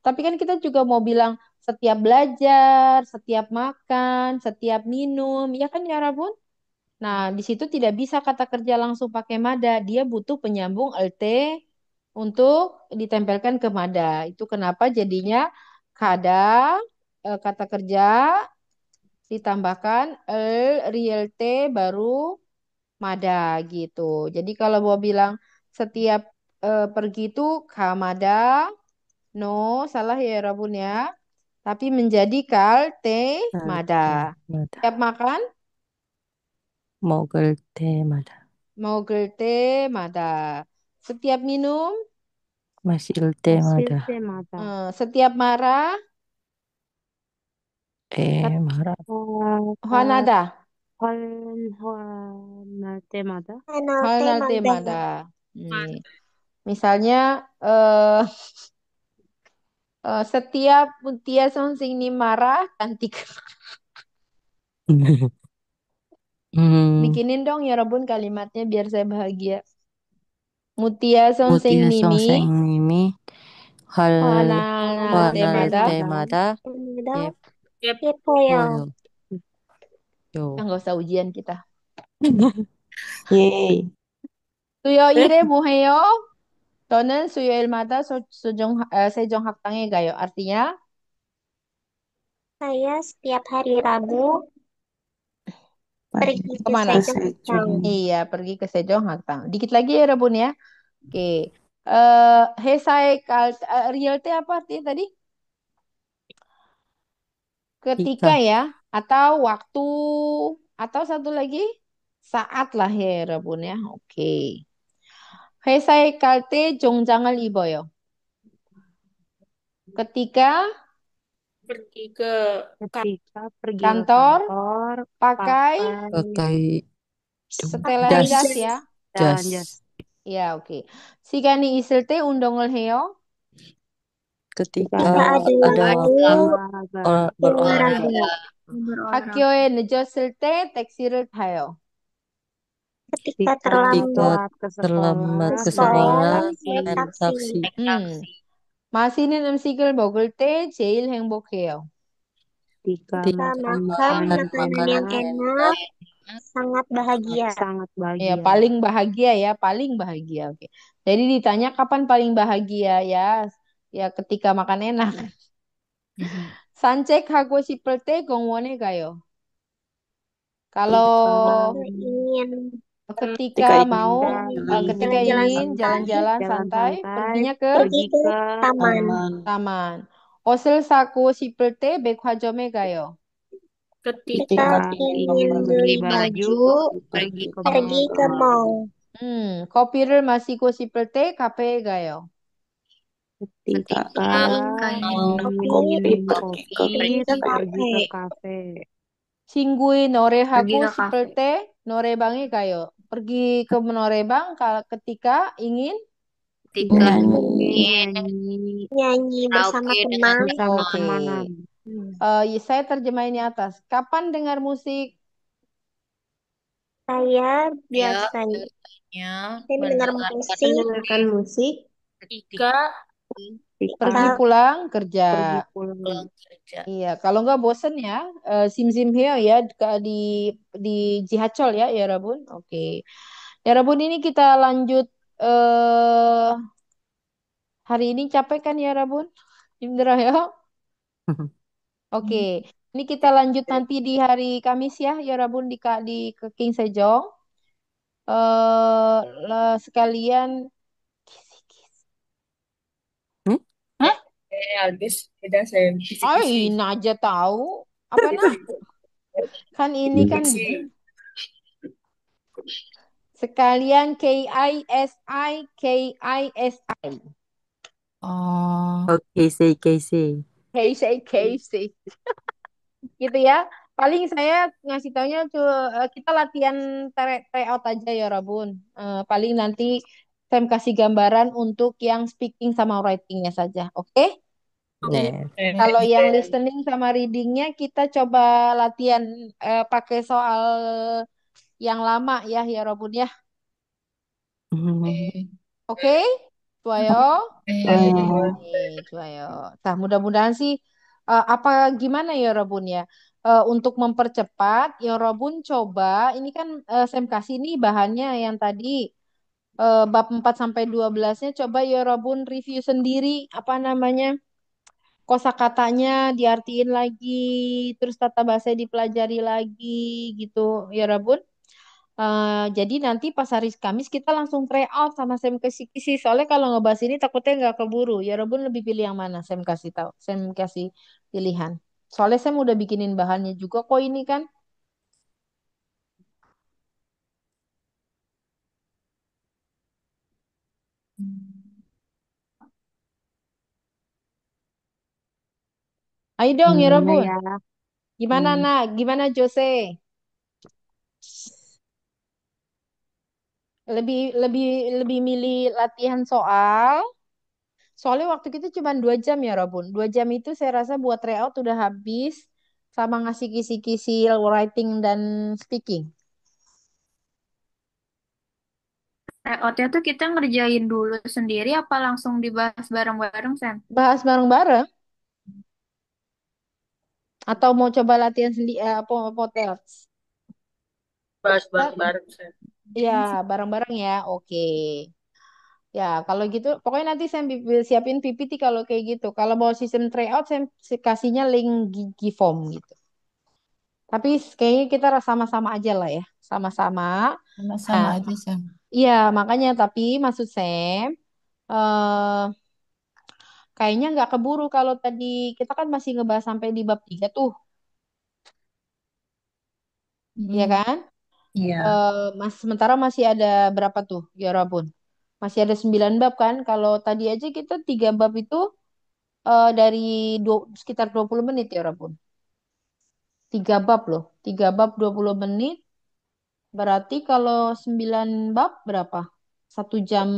tapi kan kita juga mau bilang setiap belajar, setiap makan, setiap minum ya kan ya Rabun. Nah, di situ tidak bisa kata kerja langsung pakai mada. Dia butuh penyambung lt untuk ditempelkan ke mada. Itu kenapa jadinya kada kata kerja ditambahkan real t baru mada gitu. Jadi kalau mau bilang setiap pergi itu kamada, no salah ya Rabun ya. Tapi menjadi kal t mada. Mada. Setiap makan Mogel teh mada. mau gelte mada. Setiap minum 마실 마실 때마다. 때마다. Setiap marah, 말아. 화나다. 화날 때마다. 화날 화날 때마다. 때마다. Misalnya, eh setiap Mutia Songsingni marah, cantik. Bikinin dong ya Robun kalimatnya biar saya bahagia. Mutia Sonsing 무티아 Nimi, 선생님이 Wanal 화날 Temada. 때마다 때마다 예뻐요. 예뻐요. Nggak usah ujian kita. 예이. Suyo ire muheyo. Tonen suyo ilmata sejong hak tange gayo. Artinya, Saya setiap hari Rabu pergi ke kemana? Sejong. Iya, pergi ke Sejong Haktang. Dikit lagi ya Rebun ya. Oke. Hesai real teh apa artinya tadi? Ketika ya, atau waktu, atau satu lagi saat lah ya Rebun ya. Oke. Hesai kalte 종장을 입어요. Ketika Pergi ke Ketika pergi ke kantor kantor, pakai pakai setelan jas ya. jalan jas. jas. Ya, oke. 시간이 있을 때 운동을 해요. Ketika Jika ada ada waktu Olahraga. berolahraga. olahraga. 학교에 늦었을 때 택시를 타요. Ketika Ketika terlambat telat ke terlambat sekolah, ke sekolah sekolah, naik naik taksi. taksi. 맛있는 음식을 먹을 때 제일 행복해요. Ketika Ketika makan makan makanan makanan yang enak, enak, sangat bahagia. sangat Ya, bahagia. paling bahagia ya, paling bahagia. Oke. Jadi ditanya kapan paling bahagia ya? Ya ketika makan enak. 산책하고 싶을 때 공원에 가요. Kalau Ingin ketika mau, ketika jalan-jalan ingin santai, jalan-jalan santai, perginya ke pergi ke taman. taman. 옷을 사고 싶을 때 백화점에 가요. Kita ingin beli baju, pergi ke pergi ke mall. 커피를 마시고 싶을 때 카페에 가요. Ketika Kopi, ingin kopi, pergi ke pergi kafe. ke kafe. 친구의 노래하고 pergi ke 싶을 kafe. 때 노래방에 가요. Pergi ke norebang ketika ingin Nyanyi bersama teman. Bersama Oke. teman. Saya terjemahin di atas. Kapan dengar musik? Saya biasanya mendengarkan musik ketika Pergi pulang kerja. Pergi pulang. Iya, kalau nggak bosen ya, sim-sim heo ya di Jihacol ya, ya Rabun. Oke. Ya Rabun ini kita lanjut hari ini capek kan ya Rabun? Indra ya. Oke. Ini kita lanjut nanti di hari Kamis ya, ya Rabun di ke King Sejong. Sekalian Albis, kita saya ini aja tahu apa nah? Kan ini kan sekalian KISI. Oke, Casey. KISI. Gitu ya. Paling saya ngasih taunya kita latihan tryout aja ya Rabun. Paling nanti saya kasih gambaran untuk yang speaking sama writingnya saja. Oke? 네. Kalau yang listening sama readingnya kita coba latihan pakai soal yang lama ya ya Robun ya. Oke? Cuayo? Cuayo. Nah, mudah-mudahan sih apa gimana ya Robun ya? Untuk mempercepat ya Robun coba ini kan Sam kasih nih bahannya yang tadi bab 4 sampai 12-nya coba ya Robun review sendiri apa namanya? Kosakatanya diartiin lagi, terus tata bahasa dipelajari lagi gitu ya Rabun. Jadi nanti pas hari Kamis kita langsung try out sama Sam kasih kisi. Soalnya kalau ngebahas ini takutnya nggak keburu. Ya Rabun lebih pilih yang mana? Sam kasih tahu. Sam kasih pilihan. Soalnya Sam udah bikinin bahannya juga kok ini kan. Ayo dong ya Iya Robun. ya. Gimana Hmm. nak? Gimana Jose? Lebih lebih lebih milih latihan soal. Soalnya waktu kita cuma 2 jam ya Robun. 2 jam itu saya rasa buat tryout udah habis sama ngasih kisi-kisi writing dan speaking. Tryout-nya tuh kita ngerjain dulu sendiri apa langsung dibahas bareng-bareng, Sen? Bahas bareng-bareng atau mau coba latihan sendiri potels? Bahas Ntar- bareng-bareng, Sen. Ya, bareng-bareng ya. Oke. Ya, kalau gitu pokoknya nanti saya siapin PPT kalau kayak gitu. Kalau mau sistem tryout saya kasihnya link Gigi Form gitu. Tapi kayaknya kita sama-sama aja lah ya. Sama-sama. Sama-sama Nah, aja, Sam. iya makanya tapi maksud Sam eh kayaknya nggak keburu kalau tadi kita kan masih ngebahas sampai di bab 3 tuh, ya Mm. kan? Iya. Sementara masih ada berapa tuh? Ya Rabun. Masih ada 9 bab kan? Kalau tadi aja kita 3 bab itu dari sekitar 20 menit ya Rabun. 3 bab loh. 3 bab 20 menit. Berarti kalau 9 bab berapa? 1 jam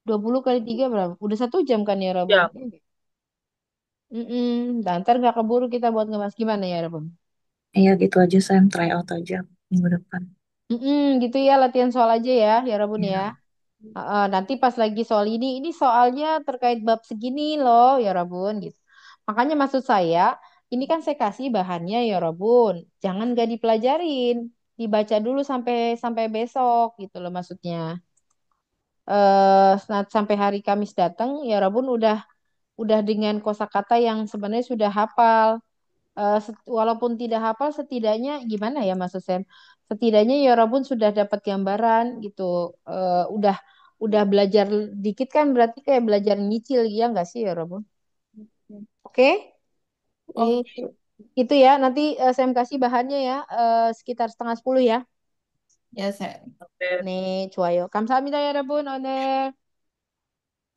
20 kali 3 berapa? Udah 1 jam kan ya Rabun? Ya, Dan ntar nggak keburu kita buat ngebahas gimana ya Rabun? Iya gitu aja Sam, try out aja minggu depan. Gitu ya latihan soal aja ya Rabun ya. Iya. Nanti pas lagi soal ini soalnya terkait bab segini loh ya Rabun gitu. Makanya maksud saya, ini kan saya kasih bahannya ya Rabun. Jangan gak dipelajarin, dibaca dulu sampai sampai besok gitu loh maksudnya. Sampai hari Kamis datang ya Rabun udah dengan kosakata yang sebenarnya sudah hafal. Walaupun tidak hafal setidaknya gimana ya maksud Sam? Setidaknya ya Robun sudah dapat gambaran gitu. Udah belajar dikit kan berarti kayak belajar nyicil ya nggak sih ya Robun? Oke, Oke. itu ya. Nanti Sam kasih bahannya ya sekitar 9:30 ya. Ya, Sam. oke. 네, 좋아요. 감사합니다, 여러분. 오늘.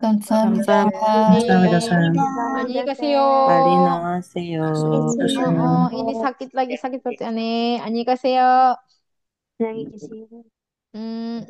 Kamsahamnida. 감사합니다. 감사합니다 Sam. 감사합니다. 안녕히 Udah, 가세요. Sen. 빨리 나가세요. Sam. ini sakit lagi sakit perut aneh. 안녕히 가세요. Lagi di sini. 음.